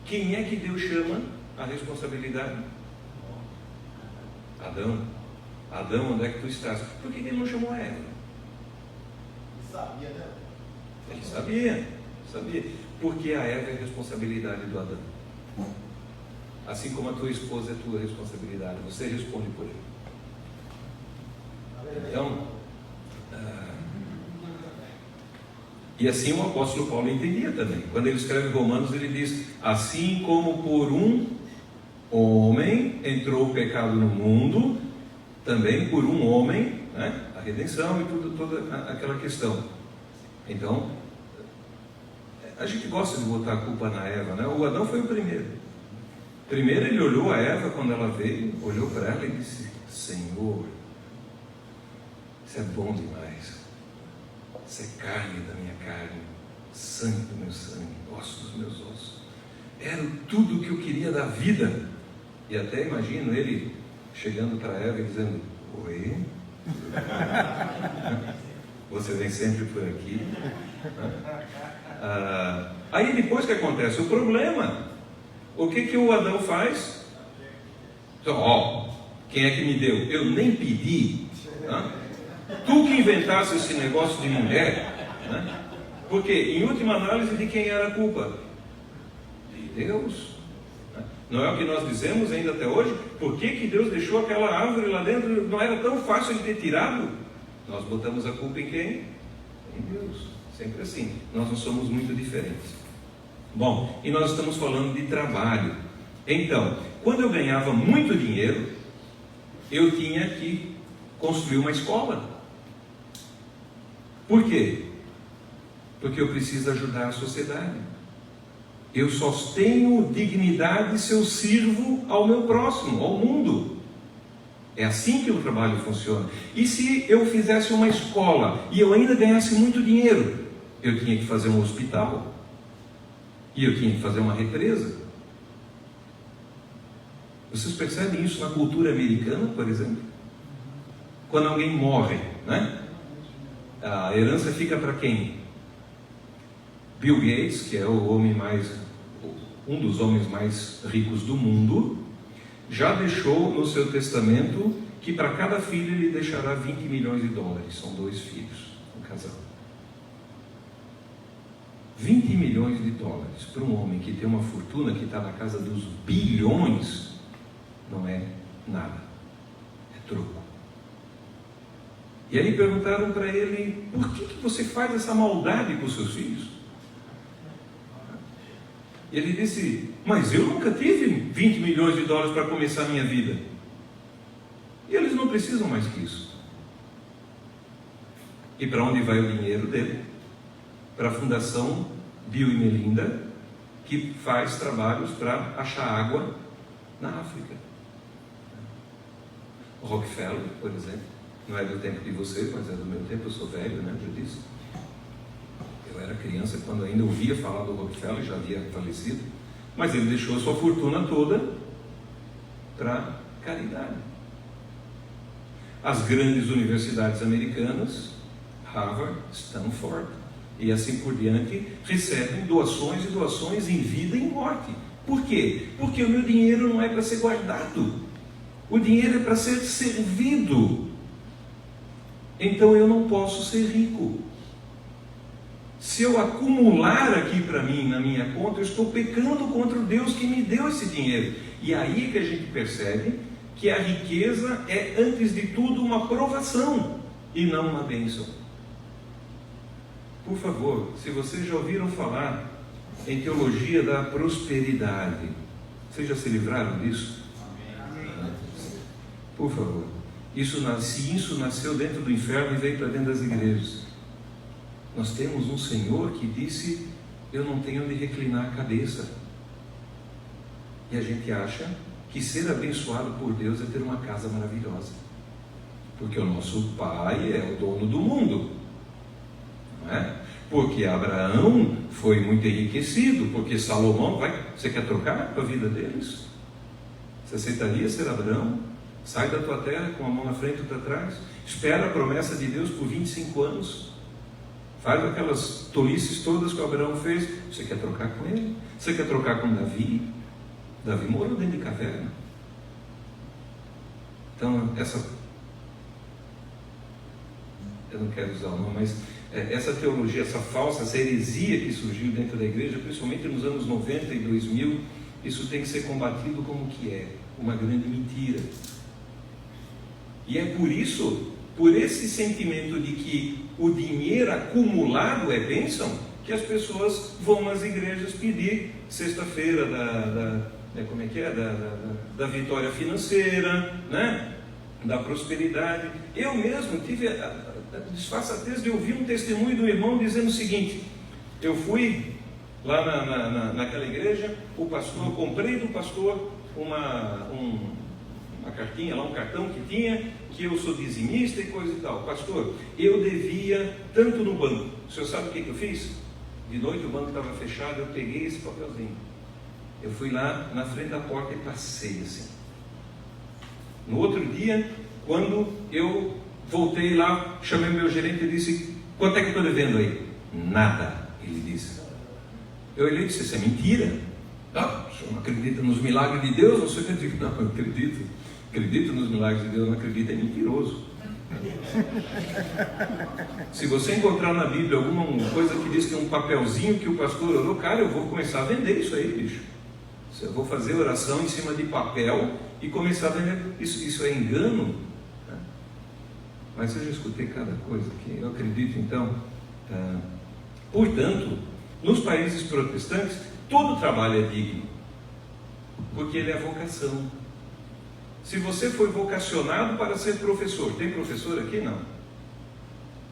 Quem é que Deus chama a responsabilidade? Adão. Adão, onde é que tu estás? Por que ele não chamou Eva? Sabia, né? Ele sabia. Porque a Eva é responsabilidade do Adão. Assim como a tua esposa é tua responsabilidade, você responde por ele. Então, e assim o apóstolo Paulo entendia também. Quando ele escreve Romanos, ele diz: assim como por um homem entrou o pecado no mundo, também por um homem, né, a redenção e toda aquela questão. Então, a gente gosta de botar a culpa na Eva, né? O Adão foi o primeiro. Primeiro ele olhou a Eva quando ela veio, olhou para ela e disse: Senhor, isso é bom demais. Isso é carne da minha carne, sangue do meu sangue, osso dos meus ossos. Era tudo o que eu queria da vida. E até imagino ele chegando para Eva e dizendo: oi, você vem sempre por aqui. Aí depois que acontece o problema, o que o Adão faz? Quem é que me deu? Eu nem pedi. Tu que inventasse esse negócio de mulher, né? Porque em última análise, de quem era a culpa? De Deus. Não é o que nós dizemos ainda até hoje? Por que Deus deixou aquela árvore lá dentro? Não era tão fácil de ter tirado? Nós botamos a culpa em quem? Em Deus. Sempre assim. Nós não somos muito diferentes. Bom, e nós estamos falando de trabalho. Então, quando eu ganhava muito dinheiro, eu tinha que construir uma escola. Por quê? Porque eu preciso ajudar a sociedade. Eu só tenho dignidade se eu sirvo ao meu próximo, ao mundo. É assim que o trabalho funciona. E se eu fizesse uma escola e eu ainda ganhasse muito dinheiro, eu tinha que fazer um hospital. E eu tinha que fazer uma represa. Vocês percebem isso na cultura americana, por exemplo? Quando alguém morre, né? A herança fica para quem? Bill Gates, que é um dos homens mais ricos do mundo, já deixou no seu testamento que para cada filho ele deixará 20 milhões de dólares. São 2 filhos, um casal. 20 milhões de dólares para um homem que tem uma fortuna que está na casa dos bilhões, não é nada, é troco. E aí perguntaram para ele: por que você faz essa maldade com os seus filhos? E ele disse: mas eu nunca tive 20 milhões de dólares para começar a minha vida. E eles não precisam mais que isso. E para onde vai o dinheiro dele? Para a Fundação Bill e Melinda, que faz trabalhos para achar água na África. O Rockefeller, por exemplo, não é do tempo de você, mas é do meu tempo, eu sou velho, né? Já disse. Eu era criança quando ainda ouvia falar do Rockefeller, já havia falecido, mas ele deixou a sua fortuna toda para caridade. As grandes universidades americanas, Harvard, Stanford e assim por diante, recebem doações e doações em vida e em morte. Por quê? Porque o meu dinheiro não é para ser guardado, o dinheiro é para ser servido. Então eu não posso ser rico. Se eu acumular aqui para mim, na minha conta, eu estou pecando contra o Deus que me deu esse dinheiro. E aí que a gente percebe que a riqueza é, antes de tudo, uma provação e não uma bênção. Por favor, se vocês já ouviram falar em teologia da prosperidade, vocês já se livraram disso? Por favor. Se isso nasceu dentro do inferno e veio para dentro das igrejas. Nós temos um Senhor que disse: eu não tenho onde reclinar a cabeça. E a gente acha que ser abençoado por Deus é ter uma casa maravilhosa, porque o nosso Pai é o dono do mundo, não é? Porque Abraão foi muito enriquecido, porque Salomão você quer trocar com a vida deles? Você aceitaria ser Abraão? Sai da tua terra com a mão na frente e para trás, espera a promessa de Deus por 25 anos, faz aquelas tolices todas que o Abraão fez. Você quer trocar com ele? Você quer trocar com Davi? Davi morou dentro de caverna. Então eu não quero usar o nome, mas essa teologia, essa falsa, essa heresia que surgiu dentro da igreja, principalmente nos anos 90 e 2000, isso tem que ser combatido como que é, uma grande mentira. E é por isso, por esse sentimento de que o dinheiro acumulado é bênção, que as pessoas vão nas igrejas pedir sexta-feira da vitória financeira, né? Da prosperidade. Eu mesmo tive a desfaçatez de ouvir um testemunho do irmão dizendo o seguinte: eu fui lá naquela igreja, o pastor, comprei do pastor uma cartinha lá, um cartão que tinha, que eu sou dizimista e coisa e tal. Pastor, eu devia tanto no banco. O senhor sabe o que eu fiz? De noite o banco estava fechado, eu peguei esse papelzinho. Eu fui lá na frente da porta e passei assim. No outro dia, quando eu voltei lá, chamei meu gerente e disse: quanto é que eu estou devendo aí? Nada, ele disse. Eu olhei e disse: isso é mentira. Não, o senhor não acredita nos milagres de Deus? Você acredita? Não, eu acredito. Acredito nos milagres de Deus, não acredita, é mentiroso. Se você encontrar na Bíblia alguma coisa que diz que é um papelzinho que o pastor orou, cara, eu vou começar a vender isso aí, bicho. Eu vou fazer oração em cima de papel e começar a vender. Isso é engano. Mas eu já escutei cada coisa que eu acredito. Então, portanto, nos países protestantes, todo trabalho é digno, porque ele é vocação. Se você foi vocacionado para ser professor, tem professor aqui? Não.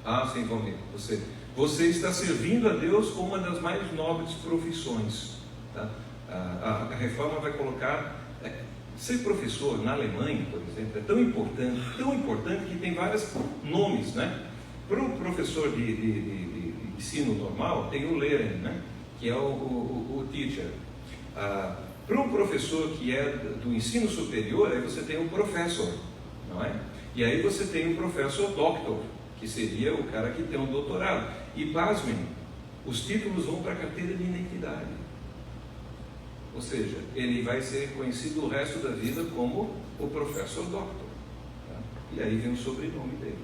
Ah, sim, Valmir, você está servindo a Deus com uma das mais nobres profissões. Tá? A reforma vai colocar, ser professor na Alemanha, por exemplo, é tão importante que tem vários nomes, né? Para o professor de ensino normal, tem o Lehrer, né? Que é o teacher. Para um professor que é do ensino superior, aí você tem o professor, não é? E aí você tem o professor doctor, que seria o cara que tem um doutorado. E pasmem, os títulos vão para a carteira de identidade. Ou seja, ele vai ser conhecido o resto da vida como o professor doctor. Tá? E aí vem o sobrenome dele,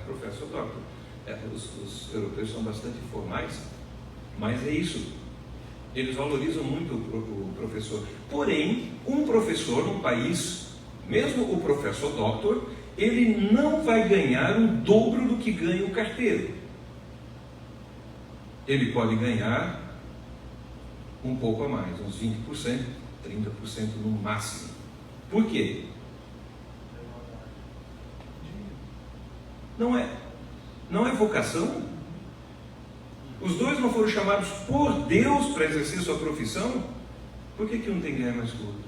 professor doctor. Os europeus são bastante formais, mas é isso. Eles valorizam muito o professor. Porém, um professor num país, mesmo o professor doctor, ele não vai ganhar o dobro do que ganha o carteiro. Ele pode ganhar um pouco a mais, uns 20%, 30% no máximo. Por quê? Não é vocação? Os dois não foram chamados por Deus para exercer sua profissão? Por que um tem que ganhar mais que o outro?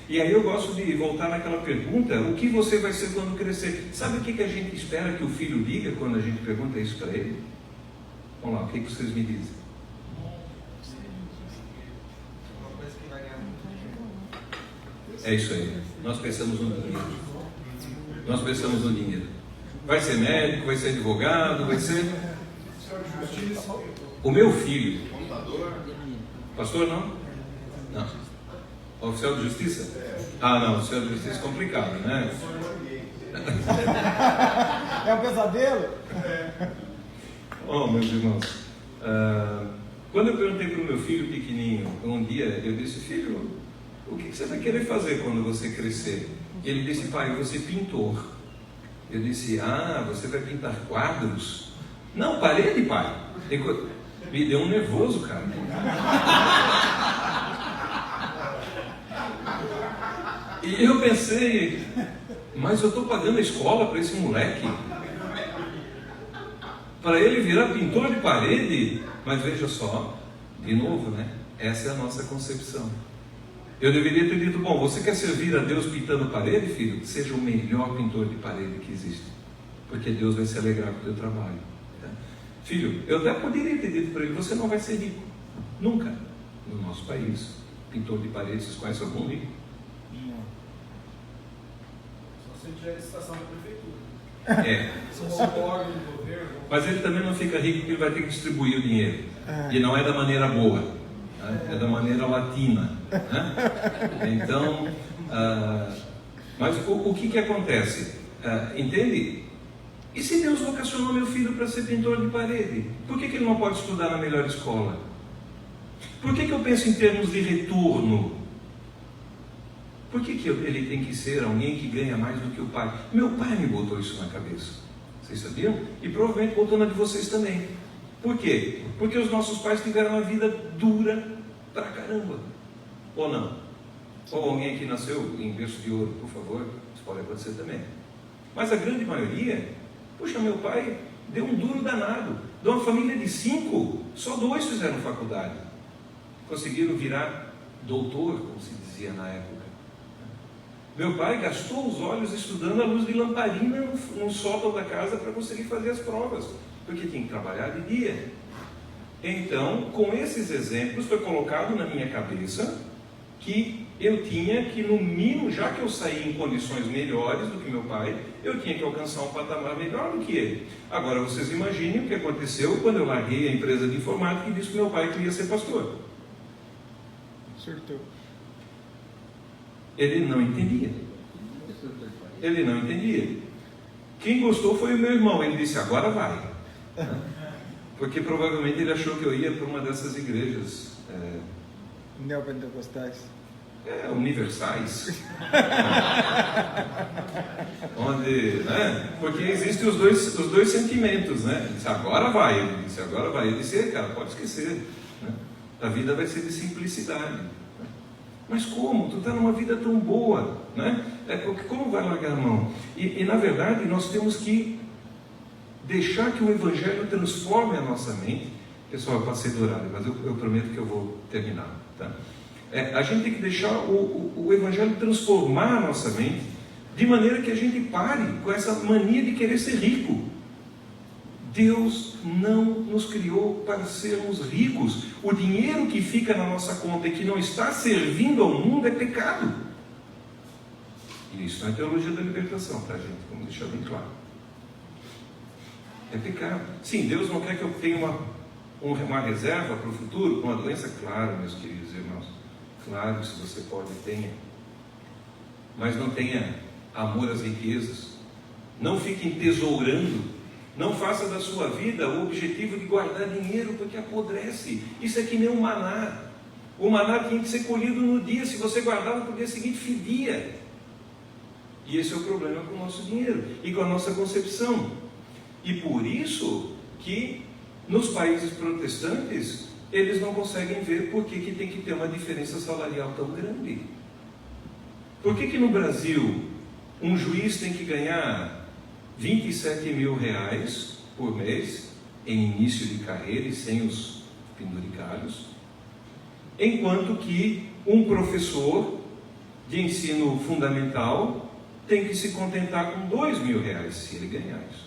E aí eu gosto de voltar naquela pergunta: o que você vai ser quando crescer? Sabe o que a gente espera que o filho diga quando a gente pergunta isso para ele? Vamos lá, o que vocês me dizem? É isso aí. Nós pensamos no dinheiro. Vai ser médico, vai ser advogado, vai ser... O meu filho... Pastor, não? Não. Oficial de justiça? Ah, não. Oficial de justiça é complicado, né? É um pesadelo? Oh, meus irmãos. Quando eu perguntei para o meu filho pequenininho, um dia, eu disse: filho, o que você vai querer fazer quando você crescer? E ele disse: pai, eu vou ser pintor. Eu disse: você vai pintar quadros? Não, parede, pai. Me deu um nervoso, cara. E eu pensei: mas eu estou pagando a escola para esse moleque? Para ele virar pintor de parede? Mas veja só, de novo, né? Essa é a nossa concepção. Eu deveria ter dito: bom, você quer servir a Deus pintando parede, filho? Seja o melhor pintor de parede que existe, porque Deus vai se alegrar com o teu trabalho. Tá? Filho, eu até poderia ter dito para ele: você não vai ser rico, nunca, no nosso país. Pintor de parede, vocês conhecem algum rico? Não. Só se tiver licitação da prefeitura. Mas ele também não fica rico porque ele vai ter que distribuir o dinheiro. E não é da maneira boa, né? É da maneira latina, né? Então, mas o que acontece? Entende? E se Deus vocacionou meu filho para ser pintor de parede, por que ele não pode estudar na melhor escola? Por que eu penso em termos de retorno? Por que ele tem que ser alguém que ganha mais do que o pai? Meu pai me botou isso na cabeça. Vocês sabiam? E provavelmente botou na de vocês também. Por quê? Porque os nossos pais tiveram uma vida dura pra caramba. Ou não? Ou alguém aqui nasceu em berço de ouro, por favor? Isso pode acontecer também. Mas a grande maioria, puxa, meu pai deu um duro danado. De uma família de 5, só 2 fizeram faculdade. Conseguiram virar doutor, como se dizia na época. Meu pai gastou os olhos estudando a luz de lamparina no sótão da casa para conseguir fazer as provas, porque tinha que trabalhar de dia. Então, com esses exemplos, foi colocado na minha cabeça que eu tinha que, no mínimo, já que eu saí em condições melhores do que meu pai, eu tinha que alcançar um patamar melhor do que ele. Agora, vocês imaginem o que aconteceu quando eu larguei a empresa de informática e disse para meu pai que eu ia ser pastor. Surtou. Ele não entendia. Ele não entendia. Quem gostou foi o meu irmão. Ele disse, agora vai. Porque provavelmente ele achou que eu ia para uma dessas igrejas Neopentecostais. Universais. Onde, né? Porque existem os dois sentimentos, né? Ele disse, agora vai. Ele disse, agora vai. Ele disse, cara, pode esquecer. Né? A vida vai ser de simplicidade. Mas como? Tu está numa vida tão boa, né? Como vai largar a mão? E na verdade nós temos que deixar que o Evangelho transforme a nossa mente. Pessoal, eu passei do horário, mas eu prometo que eu vou terminar. Tá? A gente tem que deixar o Evangelho transformar a nossa mente, de maneira que a gente pare com essa mania de querer ser rico. Deus não nos criou para sermos ricos. O dinheiro que fica na nossa conta e que não está servindo ao mundo é pecado. E isso não é teologia da libertação, tá, gente? Vamos deixar bem claro. É pecado. Sim, Deus não quer que eu tenha uma reserva para o futuro, com uma doença, claro, meus queridos irmãos. Claro, se você pode, tenha. Mas não tenha amor às riquezas. Não fique entesourando. Não faça da sua vida o objetivo de guardar dinheiro, porque apodrece. Isso é que nem um maná. O maná tinha que ser colhido no dia. Se você guardava para o dia seguinte, fedia. E esse é o problema com o nosso dinheiro e com a nossa concepção. E por isso que nos países protestantes eles não conseguem ver por que tem que ter uma diferença salarial tão grande. Por que no Brasil um juiz tem que ganhar 27 mil reais por mês em início de carreira e sem os penduricalhos, enquanto que um professor de ensino fundamental tem que se contentar com 2 mil reais se ele ganhar isso?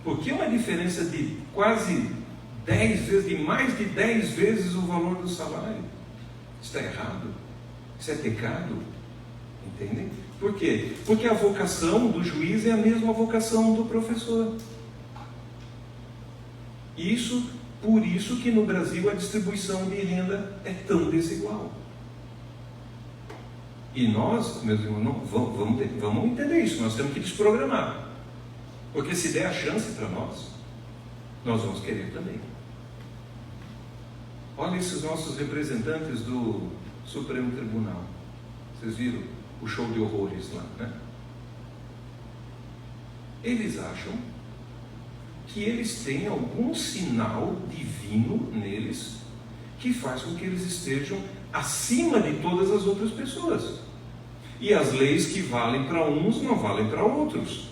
Porque uma diferença de quase 10 vezes, de mais de 10 vezes o valor do salário. Isso está errado. Isso é pecado. Entendem? Por quê? Porque a vocação do juiz é a mesma vocação do professor. Por isso que no Brasil a distribuição de renda é tão desigual. E nós, meus irmãos, vamos entender isso. Nós temos que desprogramar. Porque se der a chance para nós vamos querer também. Olha esses nossos representantes do Supremo Tribunal. Vocês viram o show de horrores lá, né? Eles acham que eles têm algum sinal divino neles que faz com que eles estejam acima de todas as outras pessoas. E as leis que valem para uns não valem para outros.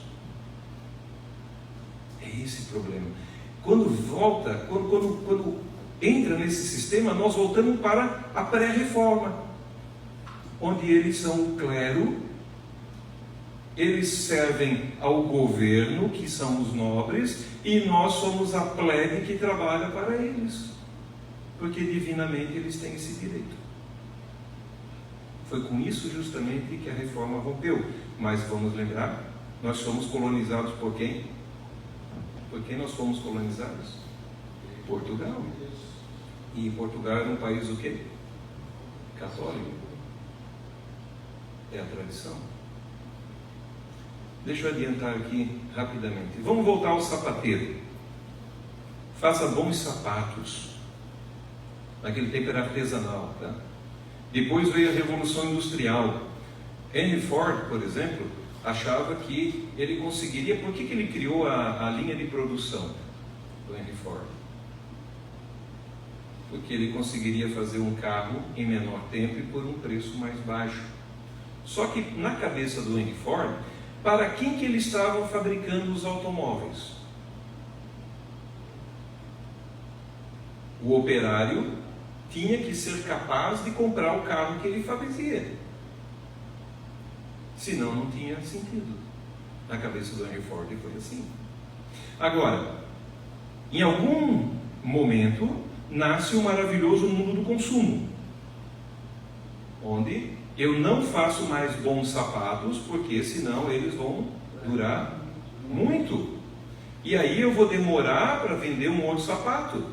É esse o problema. Quando entra nesse sistema, nós voltamos para a pré-reforma, onde eles são o clero, eles servem ao governo, que são os nobres, e nós somos a plebe que trabalha para eles, porque divinamente eles têm esse direito. Foi com isso justamente que a reforma rompeu. Mas vamos lembrar, nós somos colonizados por quem? Por quem nós fomos colonizados? Portugal. E Portugal era um país o quê? Católico. É a tradição. Deixa eu adiantar aqui rapidamente. Vamos voltar ao sapateiro. Faça bons sapatos. Naquele tempo era artesanal, tá? Depois veio a Revolução Industrial. Henry Ford, por exemplo, achava que ele conseguiria... Por que ele criou a linha de produção do Henry Ford? Porque ele conseguiria fazer um carro em menor tempo e por um preço mais baixo. Só que na cabeça do Henry Ford, para quem que eles estavam fabricando os automóveis? O operário tinha que ser capaz de comprar o carro que ele fazia. Senão não tinha sentido. Na cabeça do Henry Ford foi assim. Agora, em algum momento, nasce o maravilhoso mundo do consumo, onde eu não faço mais bons sapatos, porque senão eles vão durar muito. E aí eu vou demorar para vender um monte de sapato.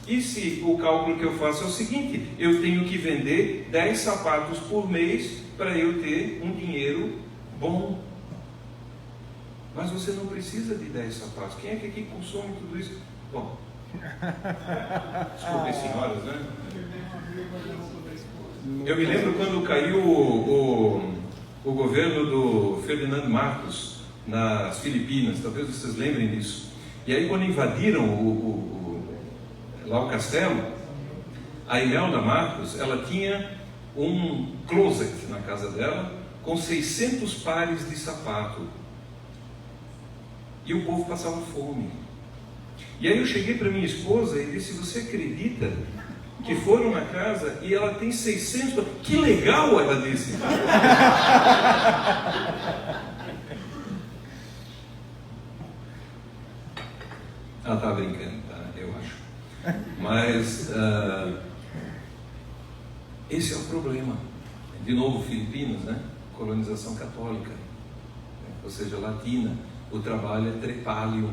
E se o cálculo que eu faço é o seguinte, eu tenho que vender 10 sapatos por mês para eu ter um dinheiro bom. Mas você não precisa de 10 sapatos. Quem é que aqui consome tudo isso? Bom, desculpe, senhoras, né? Eu me lembro quando caiu o governo do Ferdinand Marcos nas Filipinas, talvez vocês lembrem disso. E aí quando invadiram lá o castelo, a Imelda Marcos, ela tinha um closet na casa dela com 600 pares de sapato. E o povo passava fome. E aí eu cheguei para minha esposa e disse, você acredita que foram na casa e ela tem 600? Que legal, ela disse. Ela estava brincando, tá? Eu acho. Mas esse é o problema. De novo, Filipinas, né? Colonização católica, ou seja, latina. O trabalho é trepalho.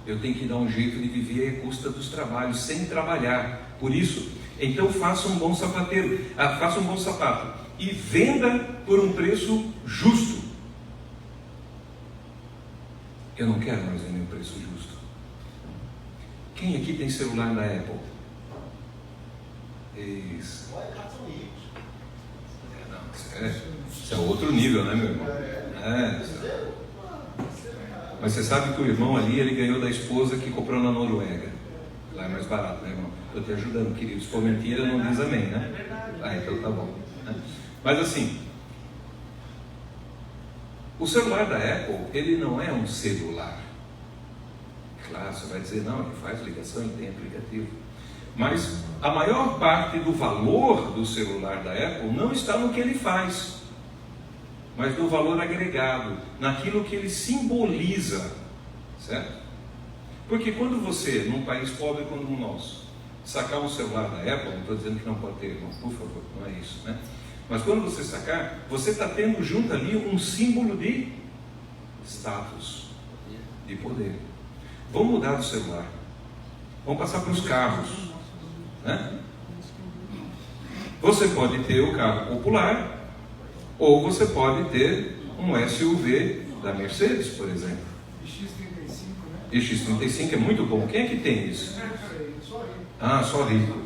Eu tenho que dar um jeito de viver à custa dos trabalhos, sem trabalhar. Por isso, então faça um bom sapateiro, faça um bom sapato e venda por um preço justo. Eu não quero mais vender um preço justo. Quem aqui tem celular da Apple? Isso. Isso é outro nível, né, meu irmão? Mas você sabe que o irmão ali, ele ganhou da esposa que comprou na Noruega. Lá é mais barato, né, irmão? Estou te ajudando, querido. Se for mentira, não diz amém, né? Ah, então tá bom. Mas assim, o celular da Apple, ele não é um celular. Claro, você vai dizer, não, ele faz ligação, ele tem aplicativo. Mas a maior parte do valor do celular da Apple não está no que ele faz, mas no valor agregado, naquilo que ele simboliza, certo? Porque quando você, num país pobre como o nosso, sacar um celular da Apple, não estou dizendo que não pode ter, irmão, por favor, não é isso, né? Mas quando você sacar, você está tendo junto ali um símbolo de status, de poder. Vamos mudar do celular, vamos passar para os carros, né? Você pode ter o carro popular, ou você pode ter um SUV da Mercedes, por exemplo. X35, né? X35 é muito bom. Quem é que tem isso? Só rico. Ah, só rico.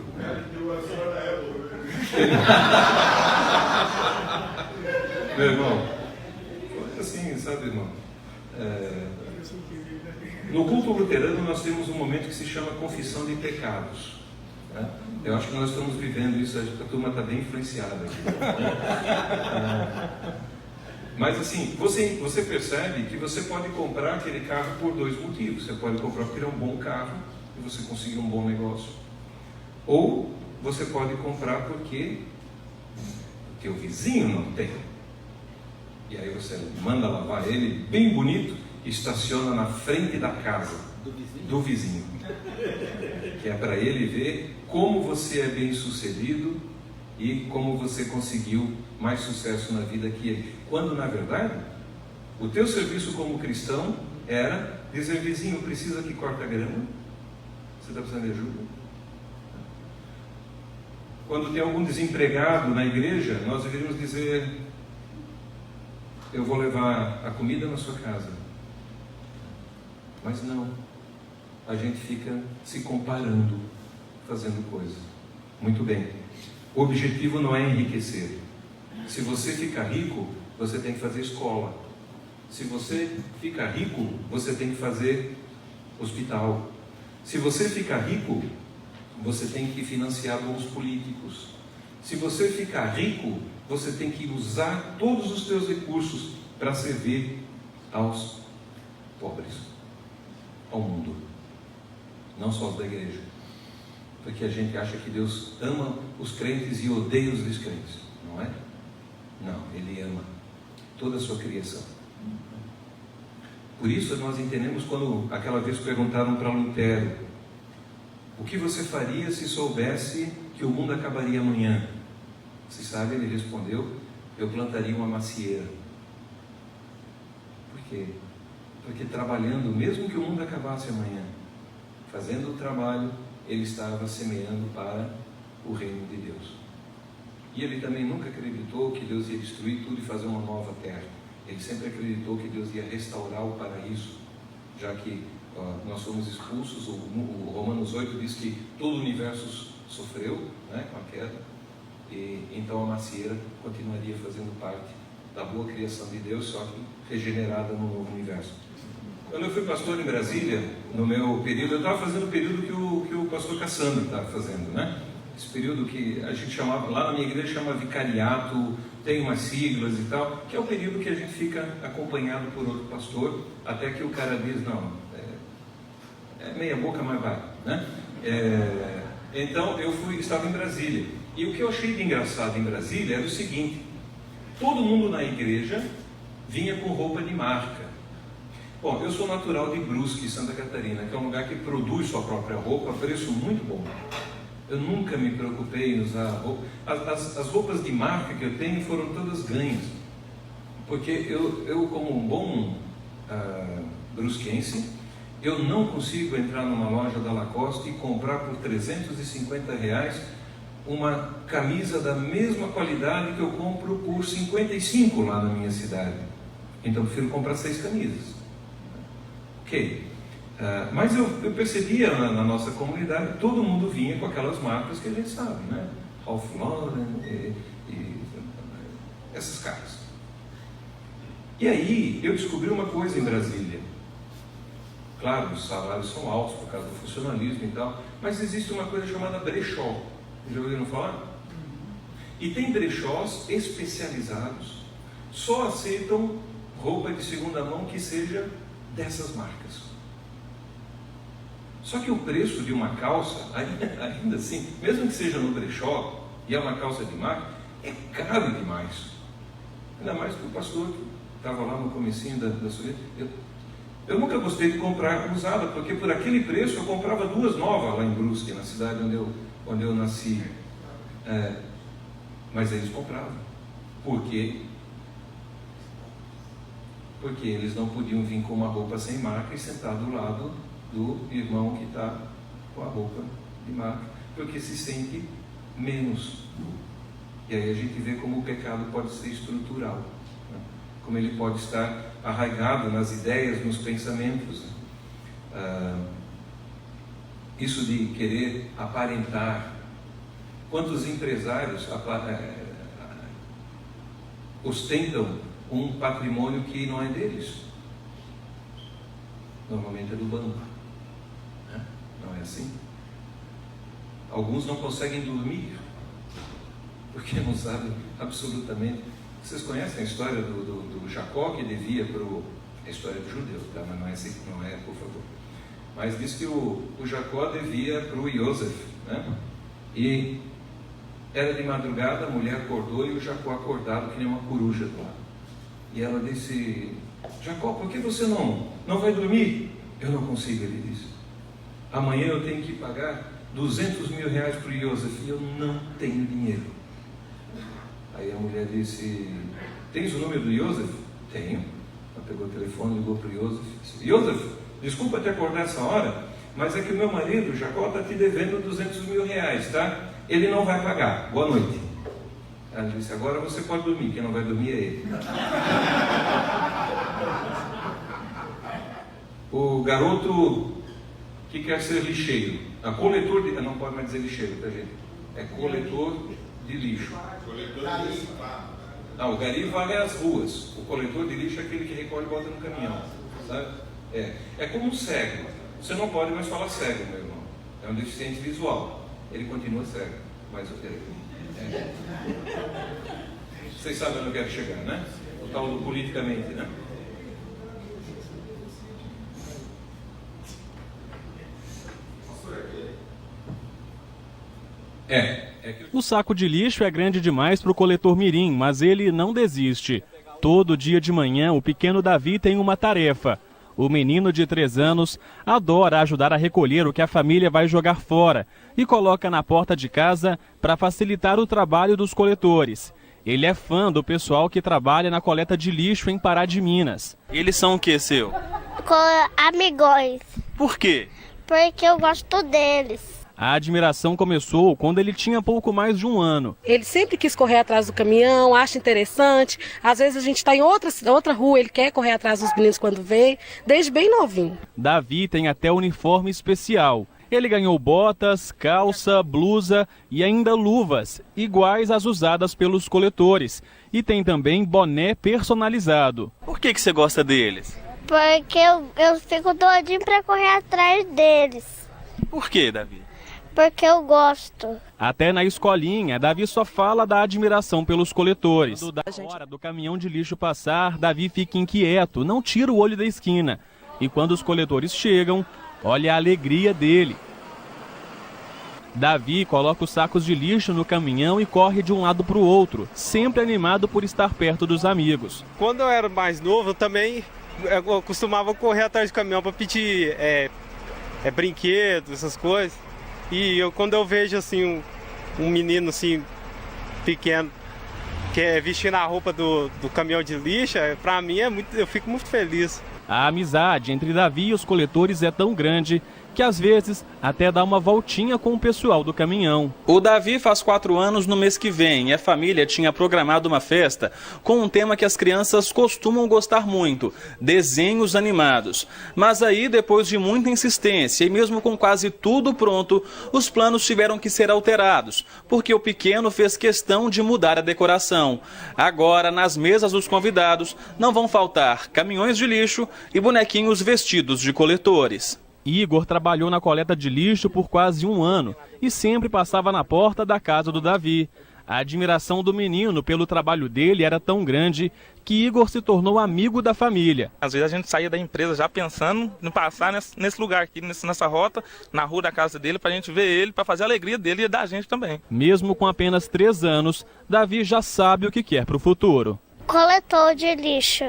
Meu irmão, assim, sabe, irmão? No culto luterano nós temos um momento que se chama confissão de pecados, né? Eu acho que nós estamos vivendo isso, a turma está bem influenciada aqui. Mas assim, você percebe que você pode comprar aquele carro por dois motivos. Você pode comprar porque ele é um bom carro e você conseguir um bom negócio. Ou você pode comprar porque o vizinho não tem. E aí você manda lavar ele bem bonito e estaciona na frente da casa do vizinho. Que é para ele ver como você é bem sucedido e como você conseguiu mais sucesso na vida que ele. Quando na verdade o teu serviço como cristão era dizer, vizinho, precisa que corta a grama? Você está precisando de ajuda? Quando tem algum desempregado na igreja, nós deveríamos dizer, eu vou levar a comida na sua casa. Mas não, a gente fica se comparando, fazendo coisas. Muito bem, o objetivo não é enriquecer. Se você ficar rico, você tem que fazer escola. Se você ficar rico, você tem que fazer hospital. Se você ficar rico, você tem que financiar bons políticos. Se você ficar rico, você tem que usar todos os seus recursos para servir aos pobres, ao mundo, não só os da igreja. Porque a gente acha que Deus ama os crentes e odeia os descrentes, não é? Não, Ele ama toda a sua criação. Por isso nós entendemos quando aquela vez perguntaram para Lutero: o que você faria se soubesse que o mundo acabaria amanhã? Você sabe, ele respondeu: eu plantaria uma macieira. Por quê? Porque trabalhando, mesmo que o mundo acabasse amanhã, fazendo o trabalho, ele estava semeando para o reino de Deus. E ele também nunca acreditou que Deus ia destruir tudo e fazer uma nova terra. Ele sempre acreditou que Deus ia restaurar o paraíso, já que nós fomos expulsos. O Romanos 8 diz que todo o universo sofreu, né, com a queda, e então a macieira continuaria fazendo parte da boa criação de Deus, só que regenerada no novo universo. Quando eu fui pastor em Brasília, no meu período, eu estava fazendo o período que o pastor Cassandro estava fazendo, né? Esse período que a gente chamava, lá na minha igreja chama vicariato, tem umas siglas e tal, que é o período que a gente fica acompanhado por outro pastor, até que o cara diz: não, é meia boca, mas vai, né? Então eu estava em Brasília, e o que eu achei de engraçado em Brasília era o seguinte: todo mundo na igreja vinha com roupa de marca. Bom, eu sou natural de Brusque, Santa Catarina, que é um lugar que produz sua própria roupa a preço muito bom. Eu nunca me preocupei em usar roupa. As roupas de marca que eu tenho foram todas ganhas, porque eu como um bom brusquense, eu não consigo entrar numa loja da Lacoste e comprar por R$350 uma camisa da mesma qualidade que eu compro por 55 lá na minha cidade. Então eu prefiro comprar 6 camisas. Ok. Mas eu percebia na nossa comunidade, todo mundo vinha com aquelas marcas que a gente sabe, né? Ralph Lauren e essas caras. E aí eu descobri uma coisa em Brasília. Claro, os salários são altos por causa do funcionalismo e tal, mas existe uma coisa chamada brechó. Já ouviram falar? E tem brechós especializados, só aceitam roupa de segunda mão que seja dessas marcas. Só que o preço de uma calça, ainda assim, mesmo que seja no brechó, e é uma calça de marca, é caro demais. Ainda mais que o pastor que estava lá no comecinho da sua vida. Eu nunca gostei de comprar usada, porque por aquele preço eu comprava 2 novas lá em Brusque, na cidade onde eu nasci. Mas eles compravam. Por quê? Porque eles não podiam vir com uma roupa sem marca e sentar do lado do irmão que está com a roupa de marca, porque se sente menos. E aí a gente vê como o pecado pode ser estrutural, né? Como ele pode estar arraigado nas ideias, nos pensamentos. Isso de querer aparentar. Quantos empresários ostentam um patrimônio que não é deles? Normalmente é do banco, né? Não é assim? Alguns não conseguem dormir porque não sabem absolutamente. Vocês conhecem a história do Jacó, que devia para a história dos judeus, tá? Mas não é assim, não é, por favor. Mas diz que o Jacó devia para o Yosef, né? E era de madrugada, a mulher acordou e o Jacó acordado que nem uma coruja do lado. E ela disse: Jacó, por que você não vai dormir? Eu não consigo, ele disse. Amanhã eu tenho que pagar R$200 mil para o Yosef e eu não tenho dinheiro. Aí a mulher disse: tens o número do Yosef? Tenho. Ela pegou o telefone, ligou para o Yosef e disse: Yosef, desculpa te acordar essa hora, mas é que o meu marido, Jacó, está te devendo R$200 mil, tá? Ele não vai pagar. Boa noite. Ela disse, agora você pode dormir, quem não vai dormir é ele. O garoto que quer ser lixeiro, coletor de... não pode mais dizer lixeiro, tá, gente? É coletor de lixo. Não, o gari varre as ruas. O coletor de lixo é aquele que recolhe e bota no caminhão, sabe? É como um cego. Você não pode mais falar cego, meu irmão. É um deficiente visual. Ele continua cego, mas vocês sabem onde eu quero chegar, né? O tal do politicamente, né? O saco de lixo é grande demais para o coletor mirim, mas ele não desiste. Todo dia de manhã, o pequeno Davi tem uma tarefa. O menino de 3 anos adora ajudar a recolher o que a família vai jogar fora e coloca na porta de casa para facilitar o trabalho dos coletores. Ele é fã do pessoal que trabalha na coleta de lixo em Pará de Minas. Eles são o que, seu? Amigões. Por quê? Porque eu gosto deles. A admiração começou quando ele tinha pouco mais de 1 ano. Ele sempre quis correr atrás do caminhão, acha interessante. Às vezes a gente está em outra rua, ele quer correr atrás dos meninos quando vem, desde bem novinho. Davi tem até uniforme especial. Ele ganhou botas, calça, blusa e ainda luvas, iguais às usadas pelos coletores. E tem também boné personalizado. Por que você gosta deles? Porque eu fico doidinho para correr atrás deles. Por que, Davi? Porque eu gosto. Até na escolinha, Davi só fala da admiração pelos coletores. Da hora do caminhão de lixo passar, Davi fica inquieto, não tira o olho da esquina. E quando os coletores chegam, olha a alegria dele. Davi coloca os sacos de lixo no caminhão e corre de um lado para o outro, sempre animado por estar perto dos amigos. Quando eu era mais novo, eu costumava correr atrás do caminhão para pedir brinquedos, essas coisas. E quando eu vejo assim um menino assim pequeno que é vestindo a roupa do caminhão de lixo, para mim eu fico muito feliz. A amizade entre Davi e os coletores é tão grande que às vezes até dá uma voltinha com o pessoal do caminhão. O Davi faz 4 anos no mês que vem e a família tinha programado uma festa com um tema que as crianças costumam gostar muito, desenhos animados. Mas aí, depois de muita insistência e mesmo com quase tudo pronto, os planos tiveram que ser alterados, porque o pequeno fez questão de mudar a decoração. Agora, nas mesas dos convidados, não vão faltar caminhões de lixo e bonequinhos vestidos de coletores. Igor trabalhou na coleta de lixo por quase 1 ano e sempre passava na porta da casa do Davi. A admiração do menino pelo trabalho dele era tão grande que Igor se tornou amigo da família. Às vezes a gente saía da empresa já pensando em passar nesse lugar aqui, nessa rota, na rua da casa dele, para a gente ver ele, para fazer a alegria dele e da gente também. Mesmo com apenas 3 anos, Davi já sabe o que quer para o futuro. Coletor de lixo.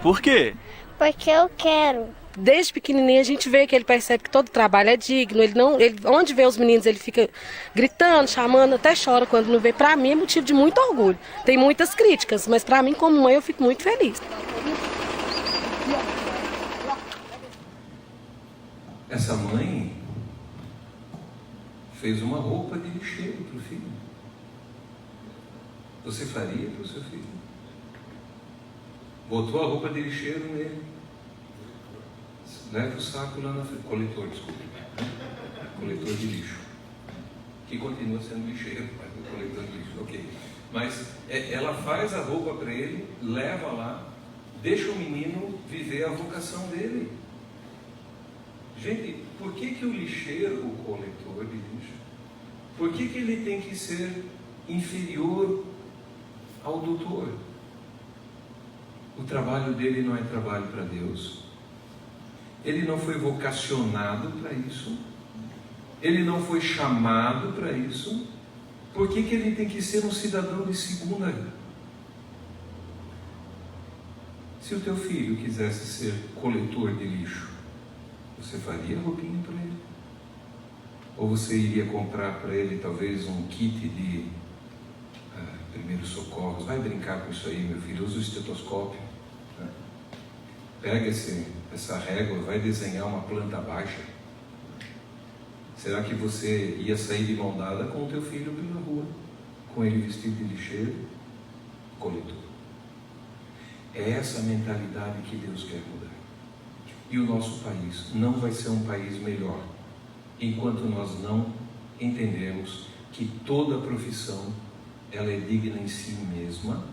Por quê? Porque eu quero. Desde pequenininho a gente vê que ele percebe que todo trabalho é digno. Onde vê os meninos ele fica gritando, chamando, até chora quando não vê. Para mim é motivo de muito orgulho. Tem muitas críticas, mas para mim como mãe eu fico muito feliz. Essa mãe fez uma roupa de lixeiro para o filho. Você faria para o seu filho? Botou a roupa de lixeiro nele. Leva o saco lá na frente. Coletor, desculpa. Coletor de lixo. Que continua sendo lixeiro, mas o coletor de lixo, ok. Mas ela faz a roupa para ele, leva lá, deixa o menino viver a vocação dele. Gente, por que o lixeiro, o coletor de lixo, por que ele tem que ser inferior ao doutor? O trabalho dele não é trabalho para Deus. Ele não foi vocacionado para isso. Ele não foi chamado para isso. Por que ele tem que ser um cidadão de segunda? Se o teu filho quisesse ser coletor de lixo, você faria roupinha para ele? Ou você iria comprar para ele talvez um kit de primeiros socorros? Vai brincar com isso aí, meu filho, usa o estetoscópio. Né? Pega essa régua, vai desenhar uma planta baixa. Será que você ia sair de mão dada com o teu filho pela rua, com ele vestido de lixeiro, coletor. É essa a mentalidade que Deus quer mudar. E o nosso país não vai ser um país melhor enquanto nós não entendermos que toda profissão ela é digna em si mesma,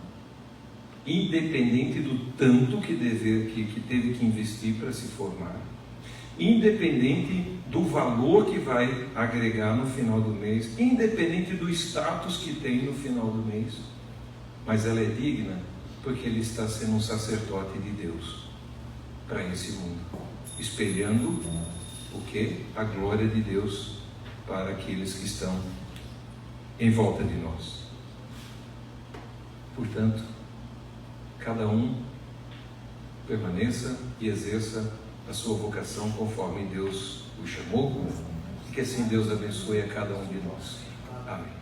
independente do tanto que teve que investir para se formar, independente do valor que vai agregar no final do mês, independente do status que tem no final do mês, mas ela é digna porque ele está sendo um sacerdote de Deus para esse mundo, espelhando o que? A glória de Deus para aqueles que estão em volta de nós. Portanto, cada um permaneça e exerça a sua vocação conforme Deus o chamou, e que assim Deus abençoe a cada um de nós. Amém.